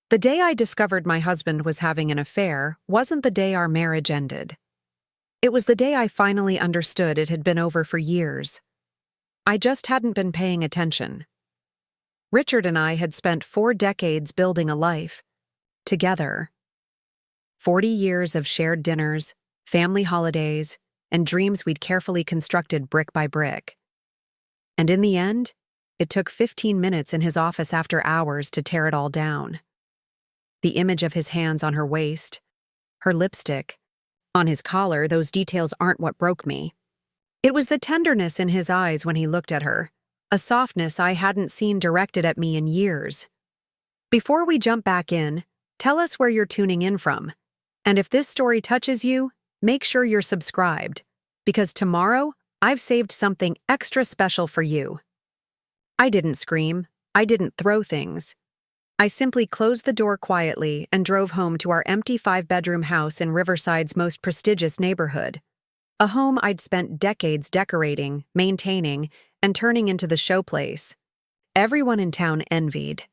The day I discovered my husband was having an affair wasn't the day our marriage ended. It was the day I finally understood it had been over for years. I just hadn't been paying attention. Richard and I had spent 4 decades building a life. Together. 40 years of shared dinners, family holidays, and dreams we'd carefully constructed brick by brick. And in the end, it took 15 minutes in his office after hours to tear it all down. The image of his hands on her waist, her lipstick, on his collar, those details aren't what broke me. It was the tenderness in his eyes when he looked at her, a softness I hadn't seen directed at me in years. Before we jump back in, tell us where you're tuning in from. And if this story touches you, make sure you're subscribed, because tomorrow I've saved something extra special for you. I didn't scream. I didn't throw things. I simply closed the door quietly and drove home to our empty 5-bedroom house in Riverside's most prestigious neighborhood. A home I'd spent decades decorating, maintaining, and turning into the showplace. Everyone in town envied.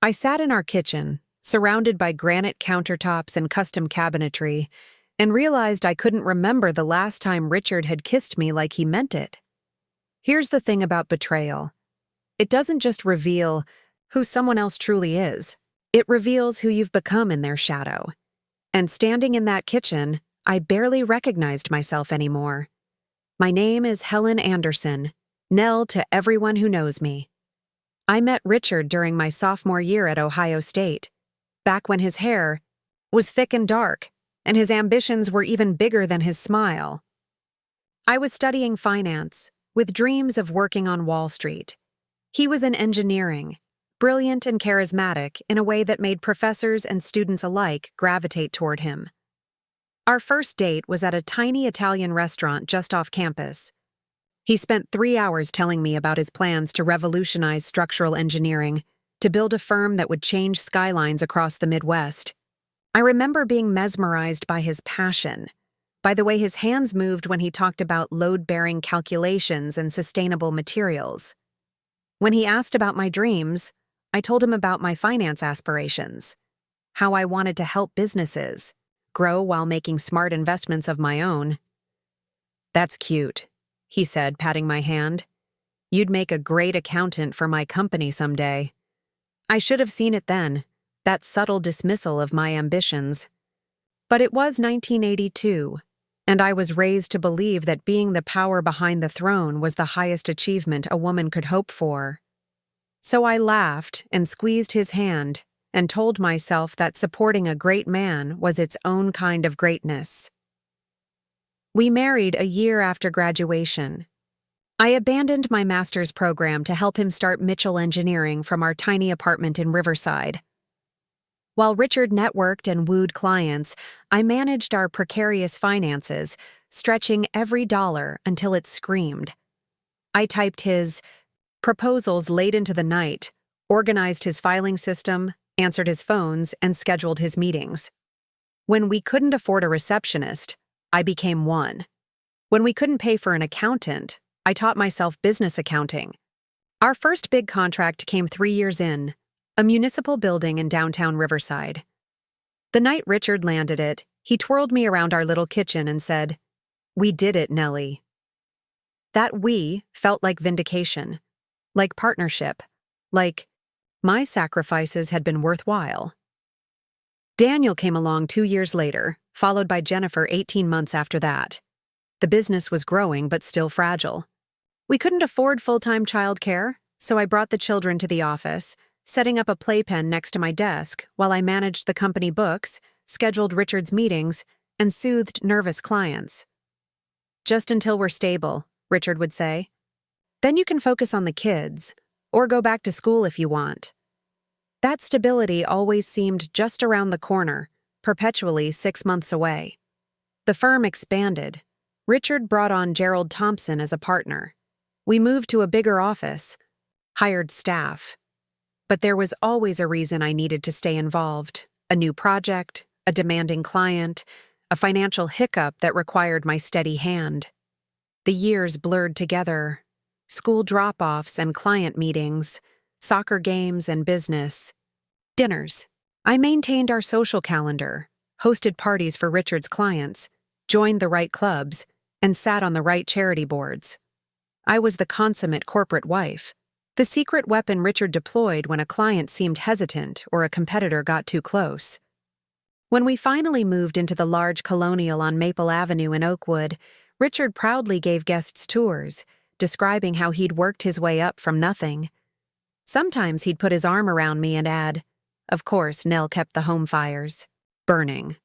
I sat in our kitchen, surrounded by granite countertops and custom cabinetry, and realized I couldn't remember the last time Richard had kissed me like he meant it. Here's the thing about betrayal. It doesn't just reveal who someone else truly is. It reveals who you've become in their shadow. And standing in that kitchen, I barely recognized myself anymore. My name is Helen Anderson, Nell to everyone who knows me. I met Richard during my sophomore year at Ohio State, back when his hair was thick and dark, and his ambitions were even bigger than his smile. I was studying finance, with dreams of working on Wall Street. He was in engineering, brilliant and charismatic in a way that made professors and students alike gravitate toward him. Our first date was at a tiny Italian restaurant just off campus. He spent 3 hours telling me about his plans to revolutionize structural engineering, to build a firm that would change skylines across the Midwest. I remember being mesmerized by his passion, by the way his hands moved when he talked about load-bearing calculations and sustainable materials. When he asked about my dreams, I told him about my finance aspirations, how I wanted to help businesses grow while making smart investments of my own. "That's cute," he said, patting my hand. "You'd make a great accountant for my company someday." I should have seen it then, that subtle dismissal of my ambitions. But it was 1982, and I was raised to believe that being the power behind the throne was the highest achievement a woman could hope for. So I laughed and squeezed his hand and told myself that supporting a great man was its own kind of greatness. We married a year after graduation. I abandoned my master's program to help him start Mitchell Engineering from our tiny apartment in Riverside. While Richard networked and wooed clients, I managed our precarious finances, stretching every dollar until it screamed. I typed his proposals late into the night, organized his filing system, answered his phones, and scheduled his meetings. When we couldn't afford a receptionist, I became one. When we couldn't pay for an accountant, I taught myself business accounting. Our first big contract came 3 years in, a municipal building in downtown Riverside. The night Richard landed it, he twirled me around our little kitchen and said, "We did it, Nellie." That "we" felt like vindication, like partnership, like my sacrifices had been worthwhile. Daniel came along 2 years later, followed by Jennifer 18 months after that. The business was growing but still fragile. We couldn't afford full-time childcare, so I brought the children to the office, setting up a playpen next to my desk while I managed the company books, scheduled Richard's meetings, and soothed nervous clients. "Just until we're stable," Richard would say. "Then you can focus on the kids, or go back to school if you want." That stability always seemed just around the corner, perpetually 6 months away. The firm expanded. Richard brought on Gerald Thompson as a partner. We moved to a bigger office, hired staff. But there was always a reason I needed to stay involved: a new project, a demanding client, a financial hiccup that required my steady hand. The years blurred together. School drop-offs and client meetings, soccer games and business. Dinners. I maintained our social calendar, hosted parties for Richard's clients, joined the right clubs, and sat on the right charity boards. I was the consummate corporate wife, the secret weapon Richard deployed when a client seemed hesitant or a competitor got too close. When we finally moved into the large colonial on Maple Avenue in Oakwood, Richard proudly gave guests tours, describing how he'd worked his way up from nothing. Sometimes he'd put his arm around me and add, "Of course, Nell kept the home fires burning,"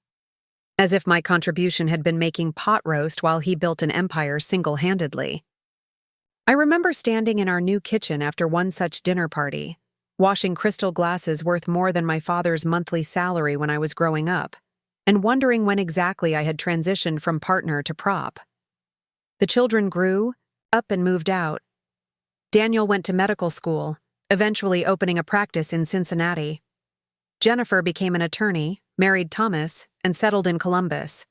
as if my contribution had been making pot roast while he built an empire single-handedly. I remember standing in our new kitchen after one such dinner party, washing crystal glasses worth more than my father's monthly salary when I was growing up, and wondering when exactly I had transitioned from partner to prop. The children grew, up and moved out. Daniel went to medical school, eventually opening a practice in Cincinnati. Jennifer became an attorney, married Thomas, and settled in Columbus.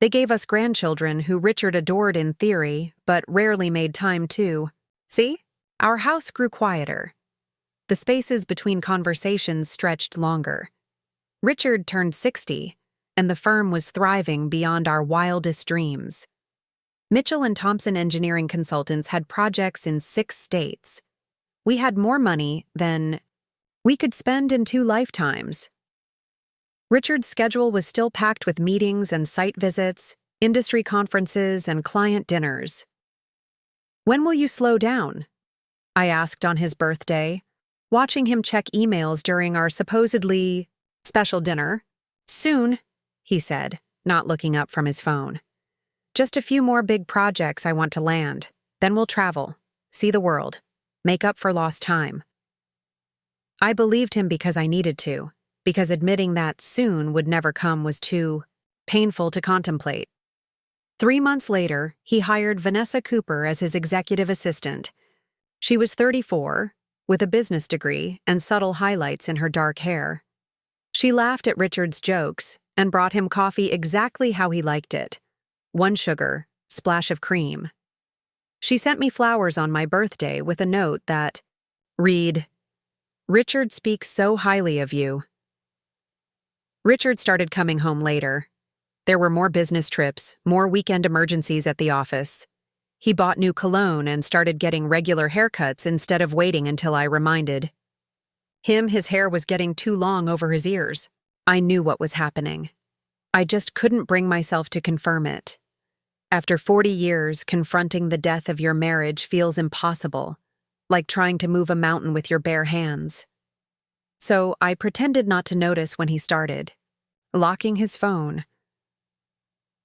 They gave us grandchildren who Richard adored in theory, but rarely made time to. See? Our house grew quieter. The spaces between conversations stretched longer. Richard turned 60, and the firm was thriving beyond our wildest dreams. Mitchell and Thompson engineering consultants had projects in 6 states. We had more money than we could spend in 2 lifetimes. Richard's schedule was still packed with meetings and site visits, industry conferences, and client dinners. "When will you slow down?" I asked on his birthday, watching him check emails during our supposedly special dinner. "Soon," he said, not looking up from his phone. "Just a few more big projects I want to land. Then we'll travel, see the world, make up for lost time." I believed him because I needed to, because admitting that soon would never come was too painful to contemplate. 3 months later, he hired Vanessa Cooper as his executive assistant. She was 34, with a business degree and subtle highlights in her dark hair. She laughed at Richard's jokes and brought him coffee exactly how he liked it: 1 sugar, splash of cream. She sent me flowers on my birthday with a note that read, "Richard speaks so highly of you." Richard started coming home later. There were more business trips, more weekend emergencies at the office. He bought new cologne and started getting regular haircuts instead of waiting until I reminded him his hair was getting too long over his ears. I knew what was happening. I just couldn't bring myself to confirm it. After 40 years, confronting the death of your marriage feels impossible, like trying to move a mountain with your bare hands. So I pretended not to notice when he started, locking his phone.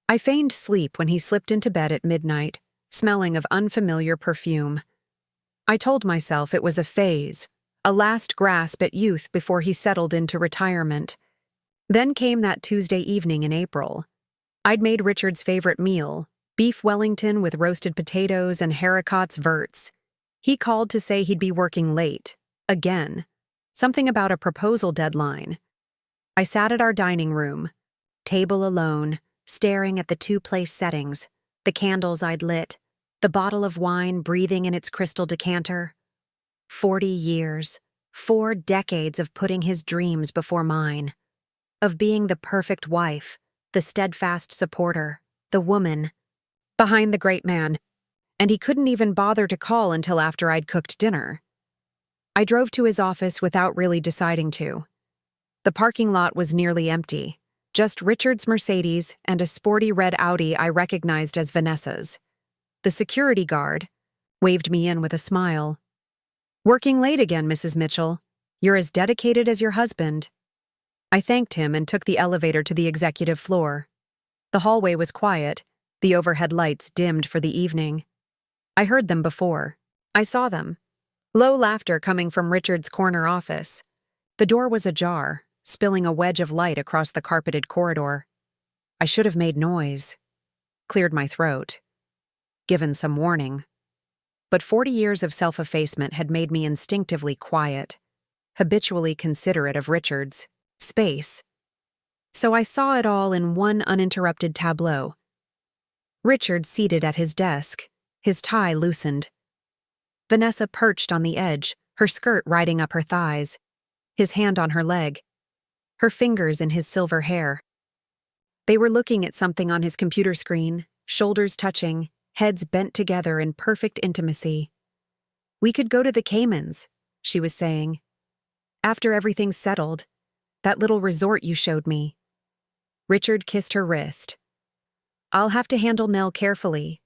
I feigned sleep when he slipped into bed at midnight, smelling of unfamiliar perfume. I told myself it was a phase, a last grasp at youth before he settled into retirement. Then came that Tuesday evening in April. I'd made Richard's favorite meal, beef Wellington with roasted potatoes and haricots verts. He called to say he'd be working late, again. Something about a proposal deadline. I sat at our dining room, table alone, staring at the 2-place settings, the candles I'd lit, the bottle of wine breathing in its crystal decanter. 40 years, 4 decades of putting his dreams before mine, of being the perfect wife, the steadfast supporter, the woman behind the great man, and he couldn't even bother to call until after I'd cooked dinner. I drove to his office without really deciding to. The parking lot was nearly empty, just Richard's Mercedes and a sporty red Audi I recognized as Vanessa's. The security guard waved me in with a smile. "Working late again, Mrs. Mitchell. You're as dedicated as your husband." I thanked him and took the elevator to the executive floor. The hallway was quiet, the overhead lights dimmed for the evening. I heard them before. I saw them. Low laughter coming from Richard's corner office. The door was ajar, spilling a wedge of light across the carpeted corridor. I should have made noise. Cleared my throat. Given some warning. But 40 years of self-effacement had made me instinctively quiet, habitually considerate of Richard's space. So I saw it all in one uninterrupted tableau. Richard seated at his desk, his tie loosened. Vanessa perched on the edge, her skirt riding up her thighs. his hand on her leg, her fingers in his silver hair. They were looking at something on his computer screen, shoulders touching, heads bent together in perfect intimacy. "We could go to the Caymans," she was saying. "After everything's settled, that little resort you showed me." Richard kissed her wrist. "I'll have to handle Nell carefully."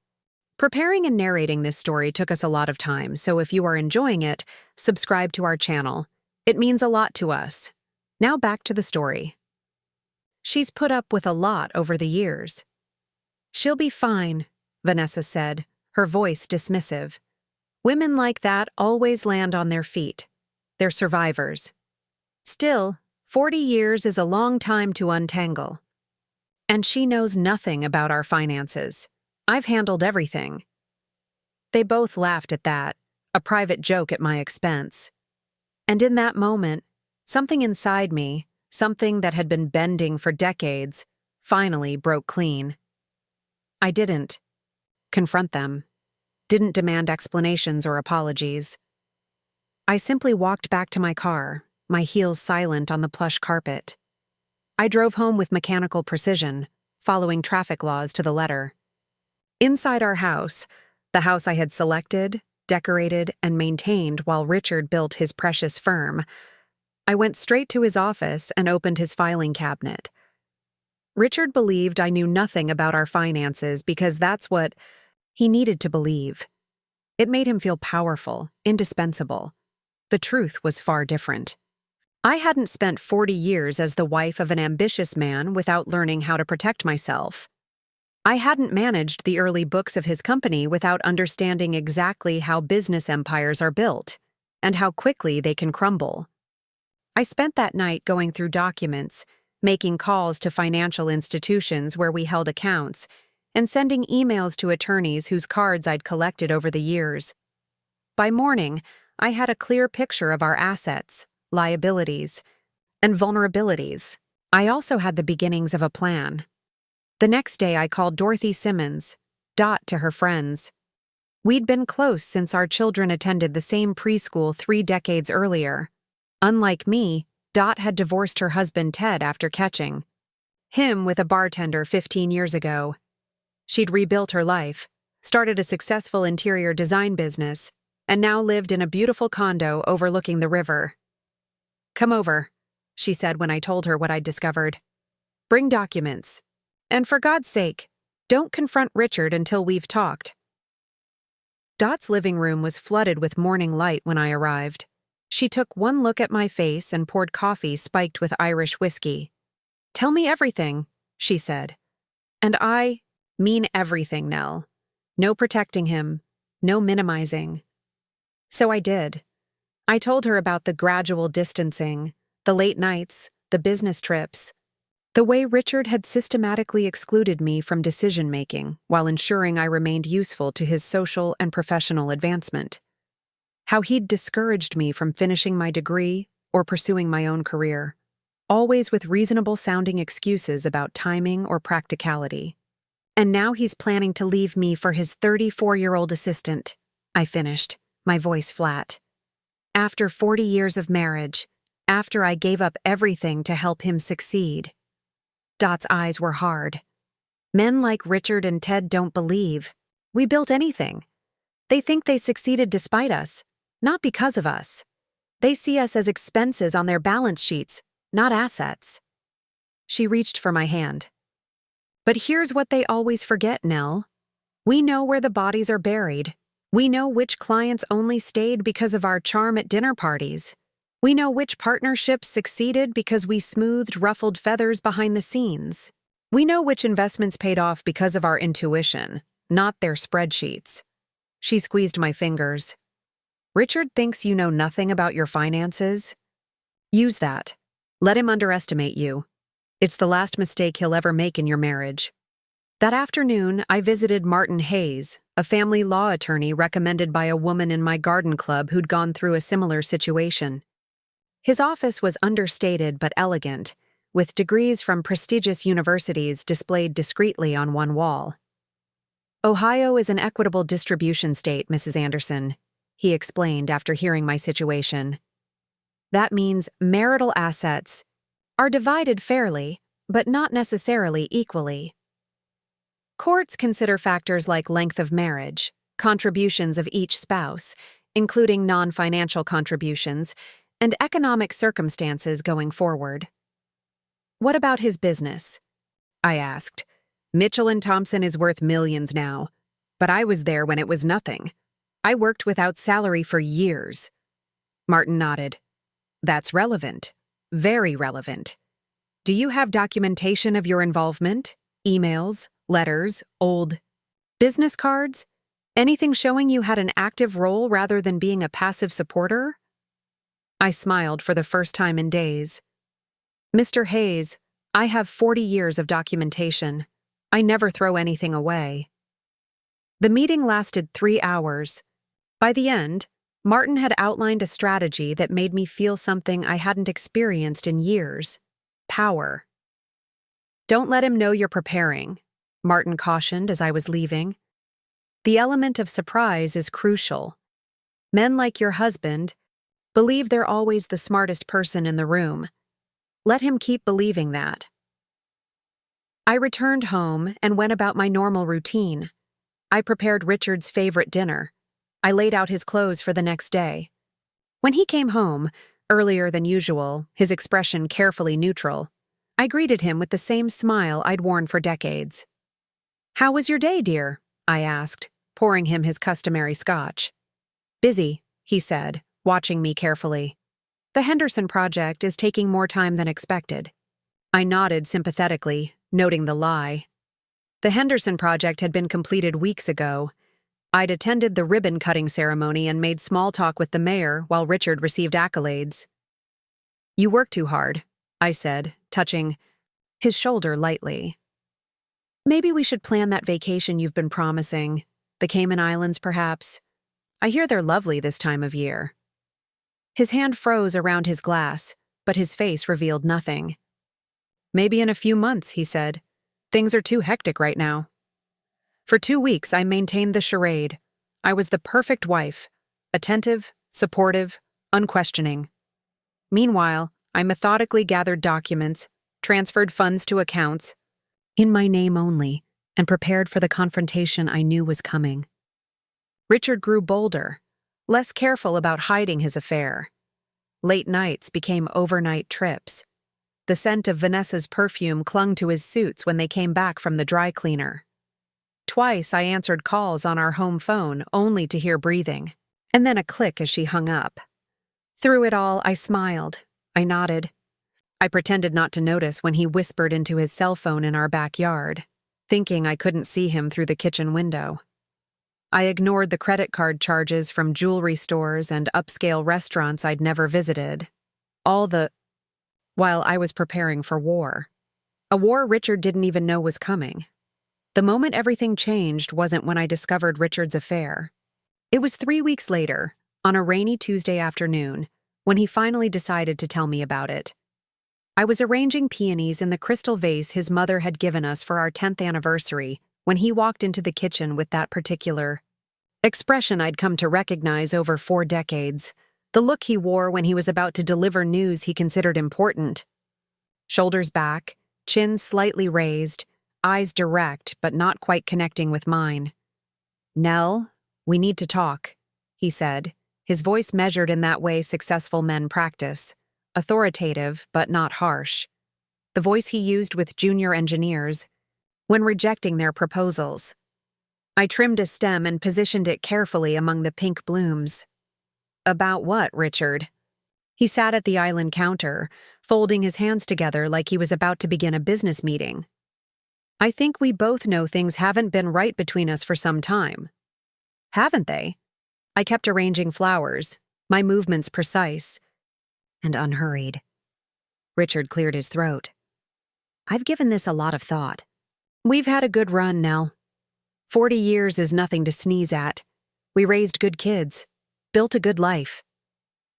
Preparing and narrating this story took us a lot of time, so if you are enjoying it, subscribe to our channel. It means a lot to us. Now back to the story. "She's put up with a lot over the years." "She'll be fine," Vanessa said, her voice dismissive. "Women like that always land on their feet. They're survivors. Still, 40 years is a long time to untangle. And she knows nothing about our finances. I've handled everything." They both laughed at that, a private joke at my expense. And in that moment, something inside me, something that had been bending for decades, finally broke clean. I didn't confront them, didn't demand explanations or apologies. I simply walked back to my car, my heels silent on the plush carpet. I drove home with mechanical precision, following traffic laws to the letter. Inside our house, the house I had selected, decorated, and maintained while Richard built his precious firm, I went straight to his office and opened his filing cabinet. Richard believed I knew nothing about our finances because that's what he needed to believe. It made him feel powerful, indispensable. The truth was far different. I hadn't spent 40 years as the wife of an ambitious man without learning how to protect myself. I hadn't managed the early books of his company without understanding exactly how business empires are built and how quickly they can crumble. I spent that night going through documents, making calls to financial institutions where we held accounts, and sending emails to attorneys whose cards I'd collected over the years. By morning, I had a clear picture of our assets, liabilities, and vulnerabilities. I also had the beginnings of a plan. The next day I called Dorothy Simmons, Dot to her friends. We'd been close since our children attended the same preschool 3 decades earlier. Unlike me, Dot had divorced her husband Ted after catching him with a bartender 15 years ago. She'd rebuilt her life, started a successful interior design business, and now lived in a beautiful condo overlooking the river. "Come over," she said when I told her what I'd discovered. "Bring documents. And for God's sake, don't confront Richard until we've talked." Dot's living room was flooded with morning light when I arrived. She took one look at my face and poured coffee spiked with Irish whiskey. "Tell me everything," she said. "And I mean everything, Nell. No protecting him, no minimizing." So I did. I told her about the gradual distancing, the late nights, the business trips, the way Richard had systematically excluded me from decision-making while ensuring I remained useful to his social and professional advancement. How he'd discouraged me from finishing my degree or pursuing my own career, always with reasonable-sounding excuses about timing or practicality. And now he's planning to leave me for his 34-year-old assistant, I finished, my voice flat. After 40 years of marriage, after I gave up everything to help him succeed. Dot's eyes were hard. "Men like Richard and Ted don't believe we built anything. They think they succeeded despite us, not because of us. They see us as expenses on their balance sheets, not assets." She reached for my hand. "But here's what they always forget, Nell. We know where the bodies are buried. We know which clients only stayed because of our charm at dinner parties. We know which partnerships succeeded because we smoothed ruffled feathers behind the scenes. We know which investments paid off because of our intuition, not their spreadsheets." She squeezed my fingers. "Richard thinks you know nothing about your finances? Use that. Let him underestimate you. It's the last mistake he'll ever make in your marriage." That afternoon, I visited Martin Hayes, a family law attorney recommended by a woman in my garden club who'd gone through a similar situation. His office was understated but elegant, with degrees from prestigious universities displayed discreetly on one wall. "Ohio is an equitable distribution state, Mrs. Anderson," he explained after hearing my situation. That means marital assets are divided fairly, but not necessarily equally. Courts consider factors like length of marriage, contributions of each spouse, including non-financial contributions, and economic circumstances going forward. What about his business? I asked. Mitchell and Thompson is worth millions now, but I was there when it was nothing. I worked without salary for years. Martin nodded. That's relevant. Very relevant. Do you have documentation of your involvement? Emails, letters, old business cards? Anything showing you had an active role rather than being a passive supporter? I smiled for the first time in days. Mr. Hayes, I have 40 years of documentation. I never throw anything away. The meeting lasted 3 hours. By the end, Martin had outlined a strategy that made me feel something I hadn't experienced in years: power. Don't let him know you're preparing, Martin cautioned as I was leaving. The element of surprise is crucial. Men like your husband believe they're always the smartest person in the room. Let him keep believing that. I returned home and went about my normal routine. I prepared Richard's favorite dinner. I laid out his clothes for the next day. When he came home, earlier than usual, his expression carefully neutral, I greeted him with the same smile I'd worn for decades. How was your day, dear? I asked, pouring him his customary scotch. Busy, he said, watching me carefully. The Henderson project is taking more time than expected. I nodded sympathetically, noting the lie. The Henderson project had been completed weeks ago. I'd attended the ribbon-cutting ceremony and made small talk with the mayor while Richard received accolades. You work too hard, I said, touching his shoulder lightly. Maybe we should plan that vacation you've been promising. The Cayman Islands, perhaps. I hear they're lovely this time of year. His hand froze around his glass, but his face revealed nothing. Maybe in a few months, he said. Things are too hectic right now. For 2 weeks, I maintained the charade. I was the perfect wife, attentive, supportive, unquestioning. Meanwhile, I methodically gathered documents, transferred funds to accounts, in my name only, and prepared for the confrontation I knew was coming. Richard grew bolder, less careful about hiding his affair. Late nights became overnight trips. The scent of Vanessa's perfume clung to his suits when they came back from the dry cleaner. Twice I answered calls on our home phone only to hear breathing, and then a click as she hung up. Through it all, I smiled. I nodded. I pretended not to notice when he whispered into his cell phone in our backyard, thinking I couldn't see him through the kitchen window. I ignored the credit card charges from jewelry stores and upscale restaurants I'd never visited. While I was preparing for war. A war Richard didn't even know was coming. The moment everything changed wasn't when I discovered Richard's affair. It was 3 weeks later, on a rainy Tuesday afternoon, when he finally decided to tell me about it. I was arranging peonies in the crystal vase his mother had given us for our 10th anniversary when he walked into the kitchen with that particular expression I'd come to recognize over 4 decades, the look he wore when he was about to deliver news he considered important. Shoulders back, chin slightly raised, eyes direct but not quite connecting with mine. Nell, we need to talk, he said, his voice measured in that way successful men practice, authoritative but not harsh. The voice he used with junior engineers when rejecting their proposals. I trimmed a stem and positioned it carefully among the pink blooms. About what, Richard? He sat at the island counter, folding his hands together like he was about to begin a business meeting. I think we both know things haven't been right between us for some time. Haven't they? I kept arranging flowers, my movements precise and unhurried. Richard cleared his throat. I've given this a lot of thought. We've had a good run, Nell. 40 years is nothing to sneeze at. We raised good kids, built a good life.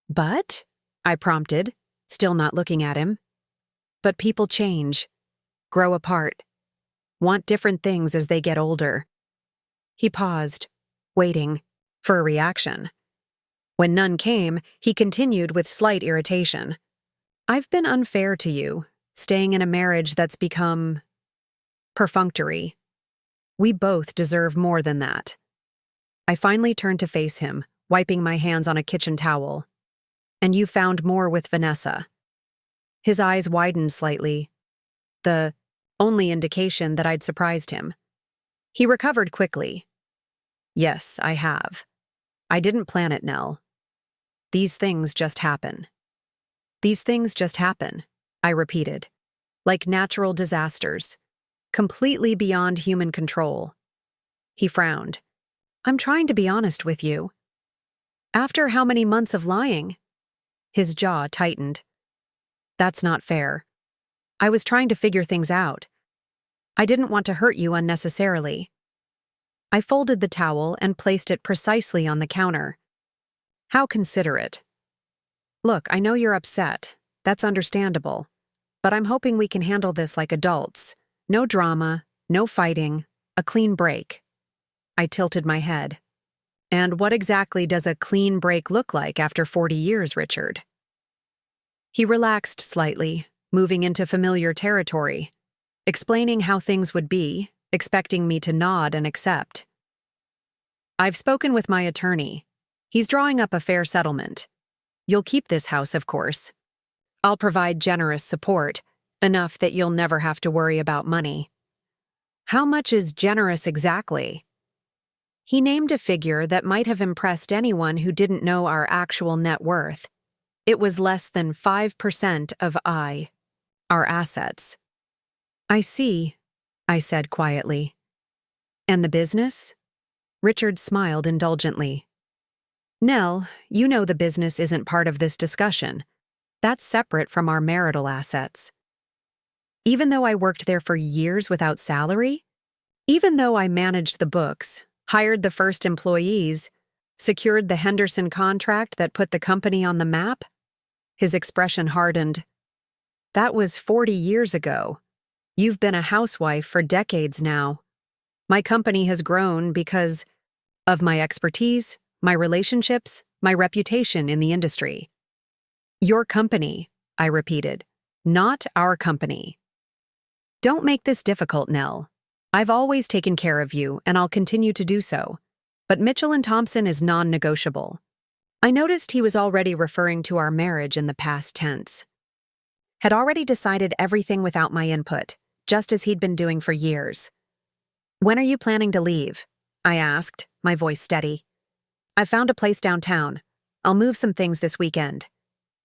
But, I prompted, still not looking at him. But people change, grow apart, want different things as they get older. He paused, waiting for a reaction. When none came, he continued with slight irritation. I've been unfair to you, staying in a marriage that's become perfunctory. We both deserve more than that. I finally turned to face him, wiping my hands on a kitchen towel. And you found more with Vanessa. His eyes widened slightly, the only indication that I'd surprised him. He recovered quickly. Yes, I have. I didn't plan it, Nell. These things just happen. These things just happen, I repeated, like natural disasters, completely beyond human control. He frowned. I'm trying to be honest with you. After how many months of lying? His jaw tightened. That's not fair. I was trying to figure things out. I didn't want to hurt you unnecessarily. I folded the towel and placed it precisely on the counter. How considerate. Look, I know you're upset. That's understandable. But I'm hoping we can handle this like adults. No drama, no fighting, a clean break. I tilted my head. And what exactly does a clean break look like after 40 years, Richard? He relaxed slightly, moving into familiar territory, explaining how things would be, expecting me to nod and accept. I've spoken with my attorney. He's drawing up a fair settlement. You'll keep this house, of course. I'll provide generous support, enough that you'll never have to worry about money. How much is generous exactly? He named a figure that might have impressed anyone who didn't know our actual net worth. It was less than 5% of our assets. I see, I said quietly. And the business? Richard smiled indulgently. Nell, you know the business isn't part of this discussion. That's separate from our marital assets. Even though I worked there for years without salary? Even though I managed the books, hired the first employees, secured the Henderson contract that put the company on the map? His expression hardened. That was 40 years ago. You've been a housewife for decades now. My company has grown because of my expertise, my relationships, my reputation in the industry. Your company, I repeated, not our company. Don't make this difficult, Nell. I've always taken care of you, and I'll continue to do so. But Mitchell and Thompson is non-negotiable. I noticed he was already referring to our marriage in the past tense. Had already decided everything without my input, just as he'd been doing for years. When are you planning to leave? I asked, my voice steady. I've found a place downtown. I'll move some things this weekend.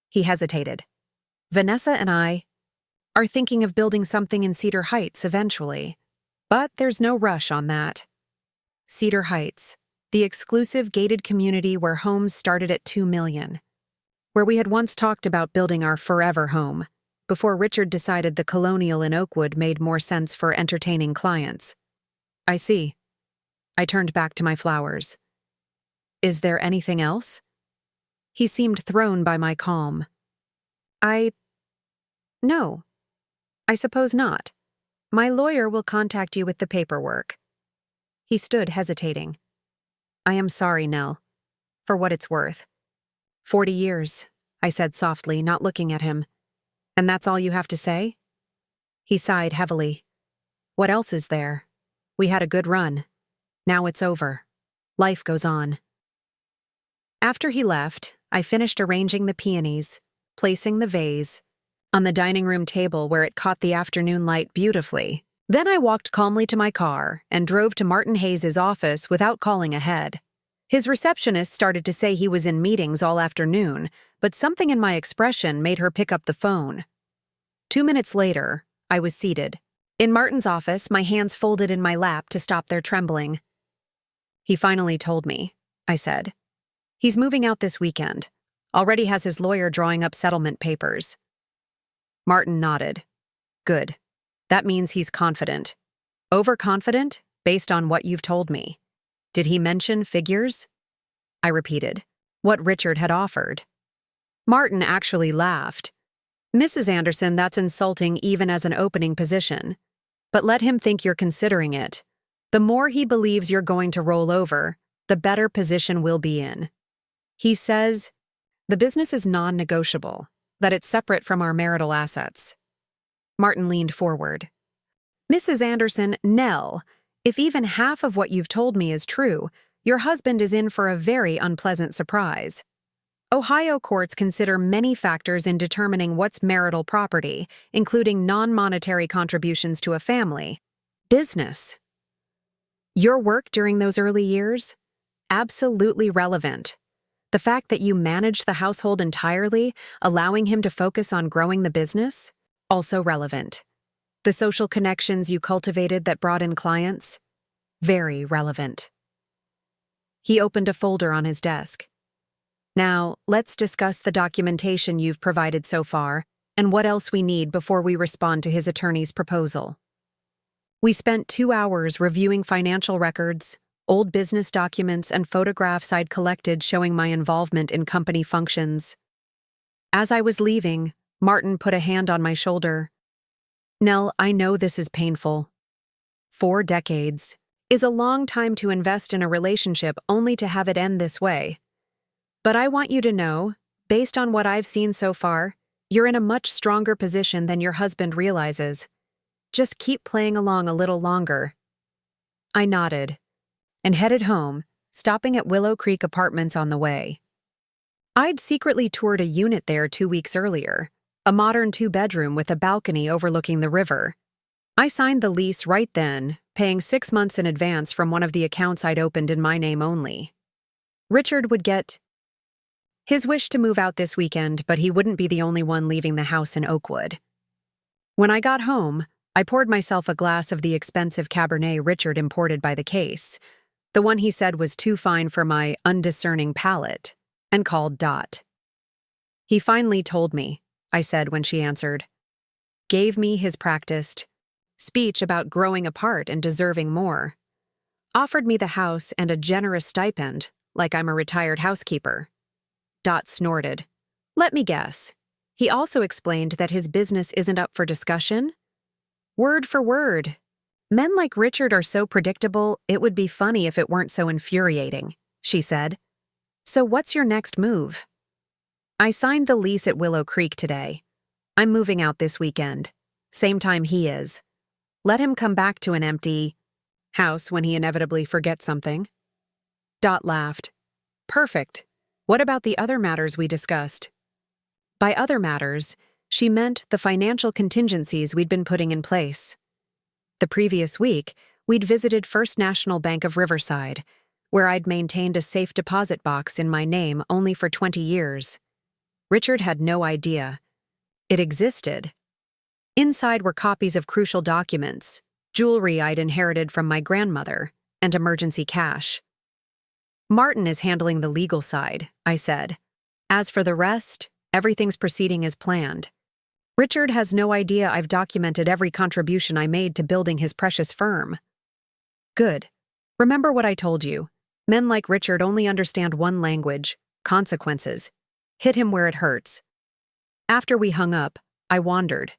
He hesitated. Vanessa and I are thinking of building something in Cedar Heights eventually, but there's no rush on that. Cedar Heights, the exclusive gated community where homes started at $2 million, where we had once talked about building our forever home, before Richard decided the Colonial in Oakwood made more sense for entertaining clients. I see. I turned back to my flowers. Is there anything else? He seemed thrown by my calm. No. I suppose not. My lawyer will contact you with the paperwork. He stood hesitating. I am sorry, Nell. For what it's worth. 40 years, I said softly, not looking at him. And that's all you have to say? He sighed heavily. What else is there? We had a good run. Now it's over. Life goes on. After he left, I finished arranging the peonies, placing the vase on the dining room table where it caught the afternoon light beautifully. Then I walked calmly to my car and drove to Martin Hayes' office without calling ahead. His receptionist started to say he was in meetings all afternoon, but something in my expression made her pick up the phone. 2 minutes later, I was seated. In Martin's office, my hands folded in my lap to stop their trembling. He finally told me, I said. He's moving out this weekend. Already has his lawyer drawing up settlement papers. Martin nodded. Good. That means he's confident. Overconfident, based on what you've told me. Did he mention figures? I repeated. What Richard had offered. Martin actually laughed. Mrs. Anderson, that's insulting even as an opening position. But let him think you're considering it. The more he believes you're going to roll over, the better position we'll be in. He says the business is non-negotiable, that it's separate from our marital assets. Martin leaned forward. Mrs. Anderson, Nell, if even half of what you've told me is true, your husband is in for a very unpleasant surprise. Ohio courts consider many factors in determining what's marital property, including non-monetary contributions to a family. Business. Your work during those early years? Absolutely relevant. The fact that you managed the household entirely, allowing him to focus on growing the business? Also relevant. The social connections you cultivated that brought in clients? Very relevant. He opened a folder on his desk. Now, let's discuss the documentation you've provided so far and what else we need before we respond to his attorney's proposal. We spent 2 hours reviewing financial records, old business documents, and photographs I'd collected showing my involvement in company functions. As I was leaving, Martin put a hand on my shoulder. Nell, I know this is painful. 4 decades is a long time to invest in a relationship only to have it end this way. But I want you to know, based on what I've seen so far, you're in a much stronger position than your husband realizes. Just keep playing along a little longer. I nodded and headed home, stopping at Willow Creek Apartments on the way. I'd secretly toured a unit there 2 weeks earlier, a modern 2-bedroom with a balcony overlooking the river. I signed the lease right then, paying 6 months in advance from one of the accounts I'd opened in my name only. Richard would get his wish to move out this weekend, but he wouldn't be the only one leaving the house in Oakwood. When I got home, I poured myself a glass of the expensive Cabernet Richard imported by the case, the one he said was too fine for my undiscerning palate, and called Dot. He finally told me, I said when she answered. Gave me his practiced speech about growing apart and deserving more. Offered me the house and a generous stipend, like I'm a retired housekeeper. Dot snorted. Let me guess. He also explained that his business isn't up for discussion? Word for word. Men like Richard are so predictable, it would be funny if it weren't so infuriating, she said. So what's your next move? I signed the lease at Willow Creek today. I'm moving out this weekend. Same time he is. Let him come back to an empty house when he inevitably forgets something. Dot laughed. Perfect. What about the other matters we discussed? By other matters, she meant the financial contingencies we'd been putting in place. The previous week, we'd visited First National Bank of Riverside, where I'd maintained a safe deposit box in my name only for 20 years. Richard had no idea. It existed. Inside were copies of crucial documents, jewelry I'd inherited from my grandmother, and emergency cash. Martin is handling the legal side, I said. As for the rest, everything's proceeding as planned. Richard has no idea I've documented every contribution I made to building his precious firm. Good. Remember what I told you. Men like Richard only understand one language, consequences. Hit him where it hurts. After we hung up, I wandered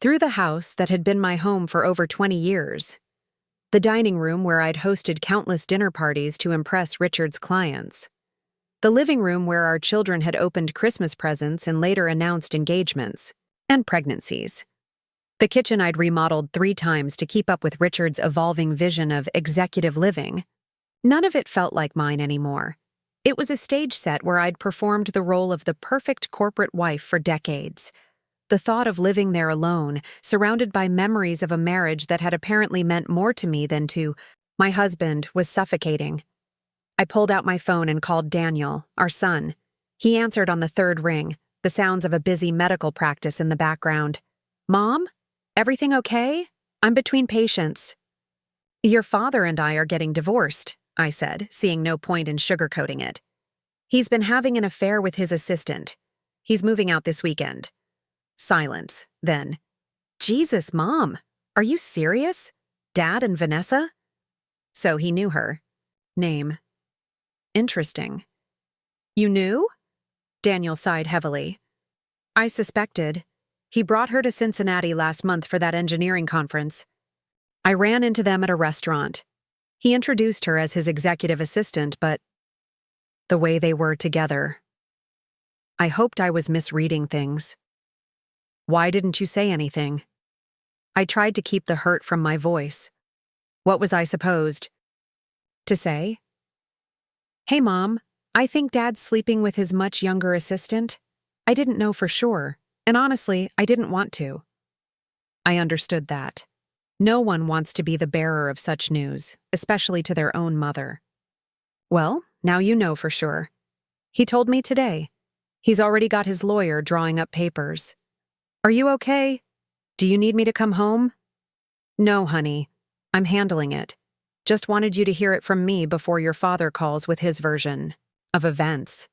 through the house that had been my home for over 20 years. The dining room where I'd hosted countless dinner parties to impress Richard's clients. The living room where our children had opened Christmas presents and later announced engagements and pregnancies. The kitchen I'd remodeled 3 times to keep up with Richard's evolving vision of executive living. None of it felt like mine anymore. It was a stage set where I'd performed the role of the perfect corporate wife for decades. The thought of living there alone, surrounded by memories of a marriage that had apparently meant more to me than to my husband, was suffocating. I pulled out my phone and called Daniel, our son. He answered on the 3rd ring, the sounds of a busy medical practice in the background. Mom? Everything okay? I'm between patients. Your father and I are getting divorced, I said, seeing no point in sugarcoating it. He's been having an affair with his assistant. He's moving out this weekend. Silence, then. Jesus, Mom, are you serious? Dad and Vanessa? So he knew her. Name. Interesting. You knew? Daniel sighed heavily. I suspected. He brought her to Cincinnati last month for that engineering conference. I ran into them at a restaurant. He introduced her as his executive assistant, but the way they were together. I hoped I was misreading things. Why didn't you say anything? I tried to keep the hurt from my voice. What was I supposed to say? Hey, Mom, I think Dad's sleeping with his much younger assistant. I didn't know for sure, and honestly, I didn't want to. I understood that. No one wants to be the bearer of such news, especially to their own mother. Well, now you know for sure. He told me today. He's already got his lawyer drawing up papers. Are you okay? Do you need me to come home? No, honey. I'm handling it. Just wanted you to hear it from me before your father calls with his version of events.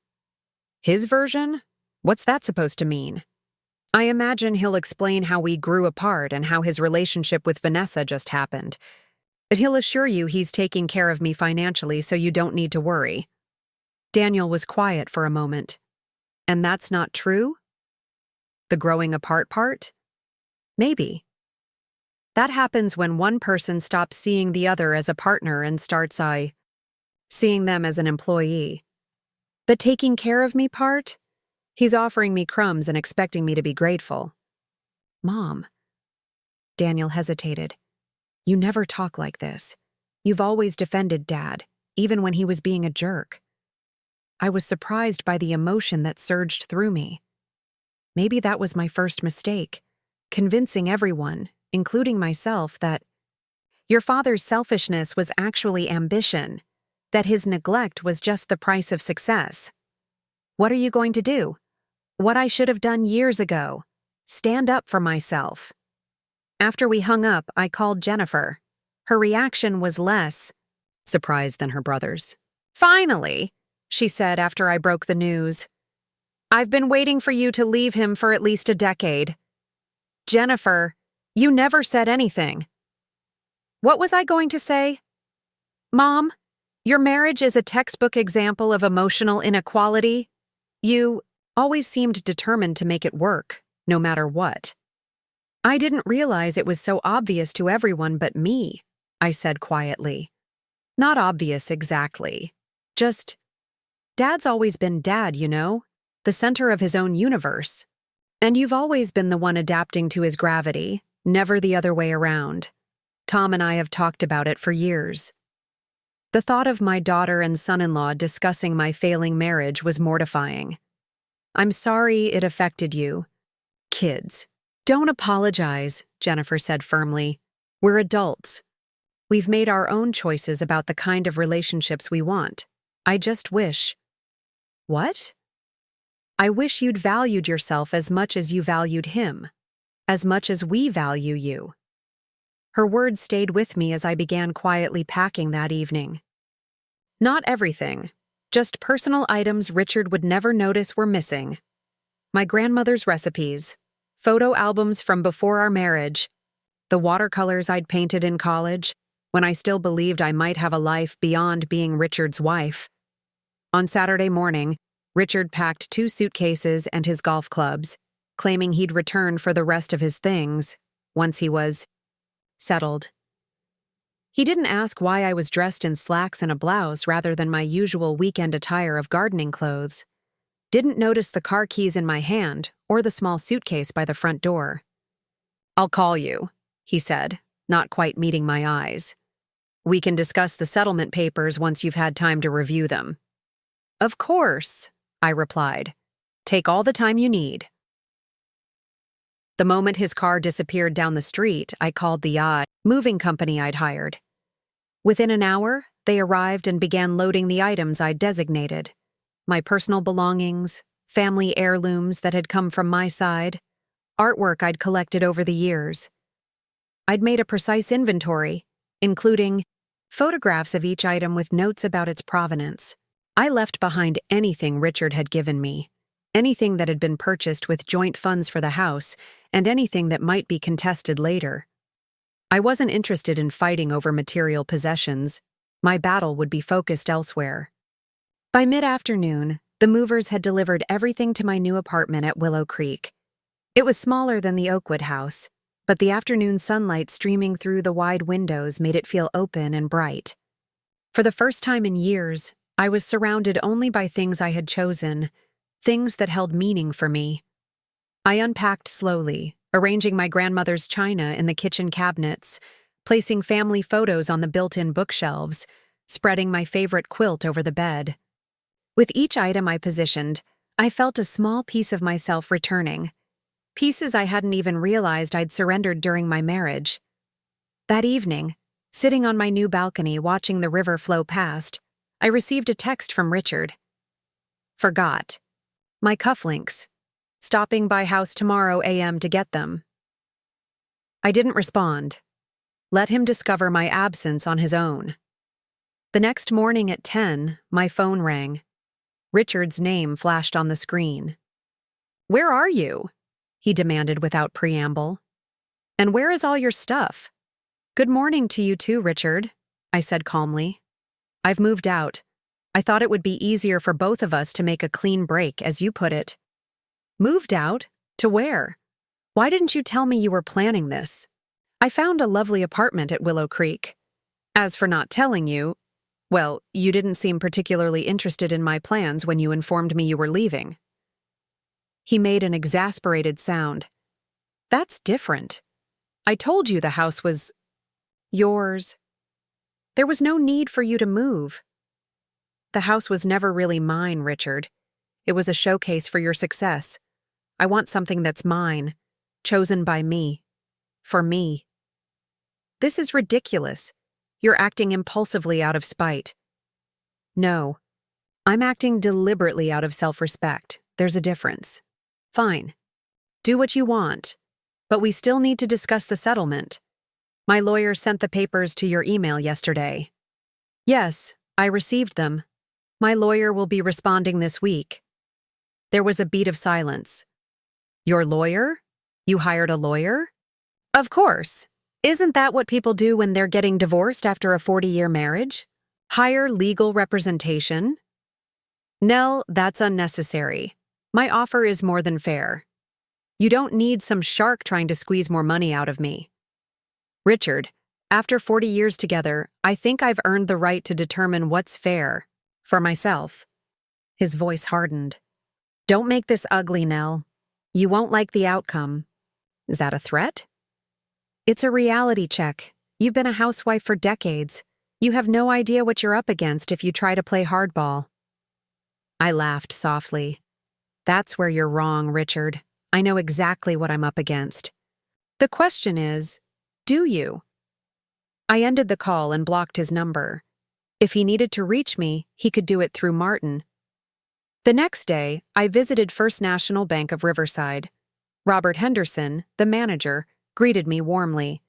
His version? What's that supposed to mean? I imagine he'll explain how we grew apart and how his relationship with Vanessa just happened. But he'll assure you he's taking care of me financially so you don't need to worry. Daniel was quiet for a moment. And that's not true? The growing apart part? Maybe. That happens when one person stops seeing the other as a partner and starts seeing them as an employee. The taking care of me part? He's offering me crumbs and expecting me to be grateful. Mom. Daniel hesitated. You never talk like this. You've always defended Dad, even when he was being a jerk. I was surprised by the emotion that surged through me. Maybe that was my first mistake, convincing everyone, including myself, that your father's selfishness was actually ambition, that his neglect was just the price of success. What are you going to do? What I should have done years ago. Stand up for myself. After we hung up, I called Jennifer. Her reaction was less surprised than her brother's. Finally, she said after I broke the news. I've been waiting for you to leave him for at least a decade. Jennifer, you never said anything. What was I going to say? Mom, your marriage is a textbook example of emotional inequality. You always seemed determined to make it work, no matter what. I didn't realize it was so obvious to everyone but me, I said quietly. Not obvious exactly. Just, Dad's always been Dad, you know, the center of his own universe. And you've always been the one adapting to his gravity, never the other way around. Tom and I have talked about it for years. The thought of my daughter and son-in-law discussing my failing marriage was mortifying. I'm sorry it affected you. Kids. Don't apologize, Jennifer said firmly. We're adults. We've made our own choices about the kind of relationships we want. I just wish. What? I wish you'd valued yourself as much as you valued him, as much as we value you. Her words stayed with me as I began quietly packing that evening. Not everything, just personal items Richard would never notice were missing. My grandmother's recipes, photo albums from before our marriage, the watercolors I'd painted in college, when I still believed I might have a life beyond being Richard's wife. On Saturday morning, Richard packed 2 suitcases and his golf clubs, claiming he'd return for the rest of his things once he was settled. He didn't ask why I was dressed in slacks and a blouse rather than my usual weekend attire of gardening clothes. Didn't notice the car keys in my hand or the small suitcase by the front door. I'll call you, he said, not quite meeting my eyes. We can discuss the settlement papers once you've had time to review them. Of course, I replied. Take all the time you need. The moment his car disappeared down the street, I called the moving company I'd hired. Within an hour, they arrived and began loading the items I'd designated. My personal belongings, family heirlooms that had come from my side, artwork I'd collected over the years. I'd made a precise inventory, including photographs of each item with notes about its provenance. I left behind anything Richard had given me, anything that had been purchased with joint funds for the house, and anything that might be contested later. I wasn't interested in fighting over material possessions. My battle would be focused elsewhere. By mid-afternoon, the movers had delivered everything to my new apartment at Willow Creek. It was smaller than the Oakwood house, but the afternoon sunlight streaming through the wide windows made it feel open and bright. For the first time in years, I was surrounded only by things I had chosen, things that held meaning for me. I unpacked slowly, arranging my grandmother's china in the kitchen cabinets, placing family photos on the built-in bookshelves, spreading my favorite quilt over the bed. With each item I positioned, I felt a small piece of myself returning, pieces I hadn't even realized I'd surrendered during my marriage. That evening, sitting on my new balcony watching the river flow past, I received a text from Richard. Forgot. My cufflinks. Stopping by house tomorrow a.m. to get them. I didn't respond. Let him discover my absence on his own. The next morning at 10, my phone rang. Richard's name flashed on the screen. "Where are you?" he demanded without preamble. "And where is all your stuff?" "Good morning to you too, Richard," I said calmly. "I've moved out. I thought it would be easier for both of us to make a clean break, as you put it." "Moved out? To where? Why didn't you tell me you were planning this? I found a lovely apartment at Willow Creek. As for not telling you, well, you didn't seem particularly interested in my plans when you informed me you were leaving." He made an exasperated sound. "That's different. I told you the house was yours. There was no need for you to move." "The house was never really mine, Richard. It was a showcase for your success. I want something that's mine, chosen by me, for me." "This is ridiculous. You're acting impulsively out of spite." "No, I'm acting deliberately out of self-respect. There's a difference." "Fine. Do what you want. But we still need to discuss the settlement. My lawyer sent the papers to your email yesterday." "Yes, I received them. My lawyer will be responding this week." There was a beat of silence. "Your lawyer? You hired a lawyer?" "Of course. Isn't that what people do when they're getting divorced after a 40-year marriage? Hire legal representation?" "Nell, that's unnecessary. My offer is more than fair. You don't need some shark trying to squeeze more money out of me." "Richard, after 40 years together, I think I've earned the right to determine what's fair. For myself." His voice hardened. "Don't make this ugly, Nell. You won't like the outcome." "Is that a threat?" "It's a reality check. You've been a housewife for decades. You have no idea what you're up against if you try to play hardball." I laughed softly. "That's where you're wrong, Richard. I know exactly what I'm up against. The question is, do you?" I ended the call and blocked his number. If he needed to reach me, he could do it through Martin. The next day, I visited First National Bank of Riverside. Robert Henderson, the manager, greeted me warmly.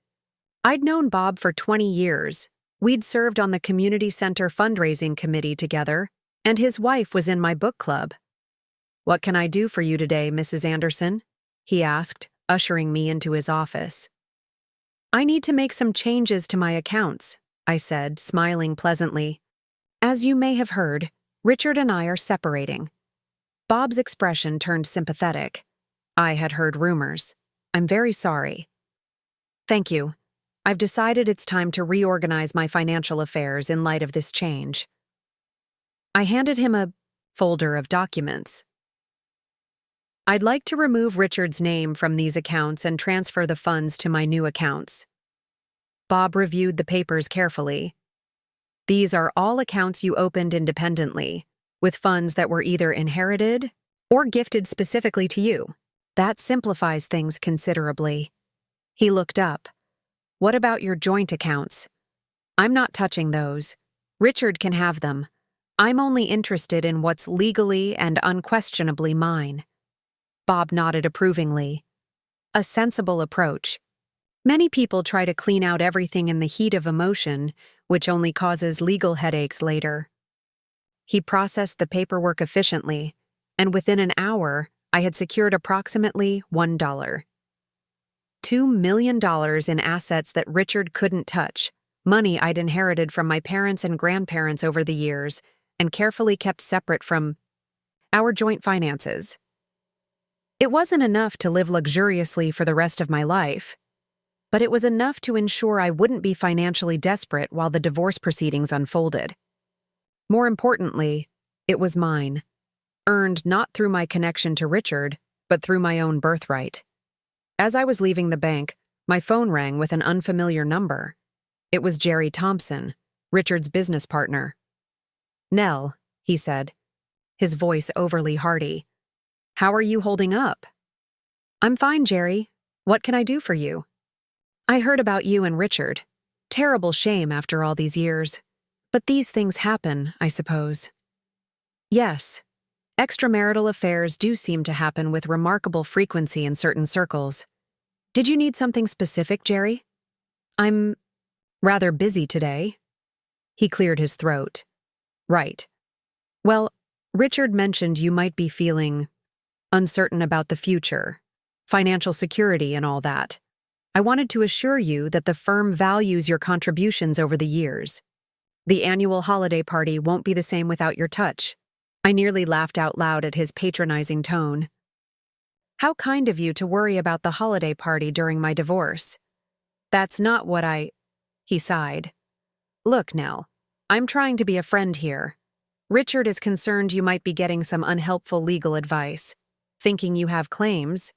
I'd known Bob for 20 years. We'd served on the community center fundraising committee together, and his wife was in my book club. "What can I do for you today, Mrs. Anderson?" he asked, ushering me into his office. "I need to make some changes to my accounts," I said, smiling pleasantly. "As you may have heard, Richard and I are separating." Bob's expression turned sympathetic. "I had heard rumors. I'm very sorry." "Thank you. I've decided it's time to reorganize my financial affairs in light of this change." I handed him a folder of documents. "I'd like to remove Richard's name from these accounts and transfer the funds to my new accounts." Bob reviewed the papers carefully. "These are all accounts you opened independently, with funds that were either inherited or gifted specifically to you. That simplifies things considerably." He looked up. "What about your joint accounts?" "I'm not touching those. Richard can have them. I'm only interested in what's legally and unquestionably mine." Bob nodded approvingly. "A sensible approach. Many people try to clean out everything in the heat of emotion, which only causes legal headaches later." He processed the paperwork efficiently, and within an hour, I had secured approximately $1. $2 million in assets that Richard couldn't touch, money I'd inherited from my parents and grandparents over the years, and carefully kept separate from our joint finances. It wasn't enough to live luxuriously for the rest of my life, but it was enough to ensure I wouldn't be financially desperate while the divorce proceedings unfolded. More importantly, it was mine, earned not through my connection to Richard, but through my own birthright. As I was leaving the bank, my phone rang with an unfamiliar number. It was Jerry Thompson, Richard's business partner. "Nell," he said, his voice overly hearty. "How are you holding up?" "I'm fine, Jerry. What can I do for you?" "I heard about you and Richard. Terrible shame after all these years. But these things happen, I suppose." "Yes. Extramarital affairs do seem to happen with remarkable frequency in certain circles. Did you need something specific, Jerry?" "I'm rather busy today." He cleared his throat. "Right. Well, Richard mentioned you might be feeling uncertain about the future, financial security and all that. I wanted to assure you that the firm values your contributions over the years. The annual holiday party won't be the same without your touch." I nearly laughed out loud at his patronizing tone. "How kind of you to worry about the holiday party during my divorce." "That's not what He sighed. "Look, Nell, I'm trying to be a friend here. Richard is concerned you might be getting some unhelpful legal advice, thinking you have claims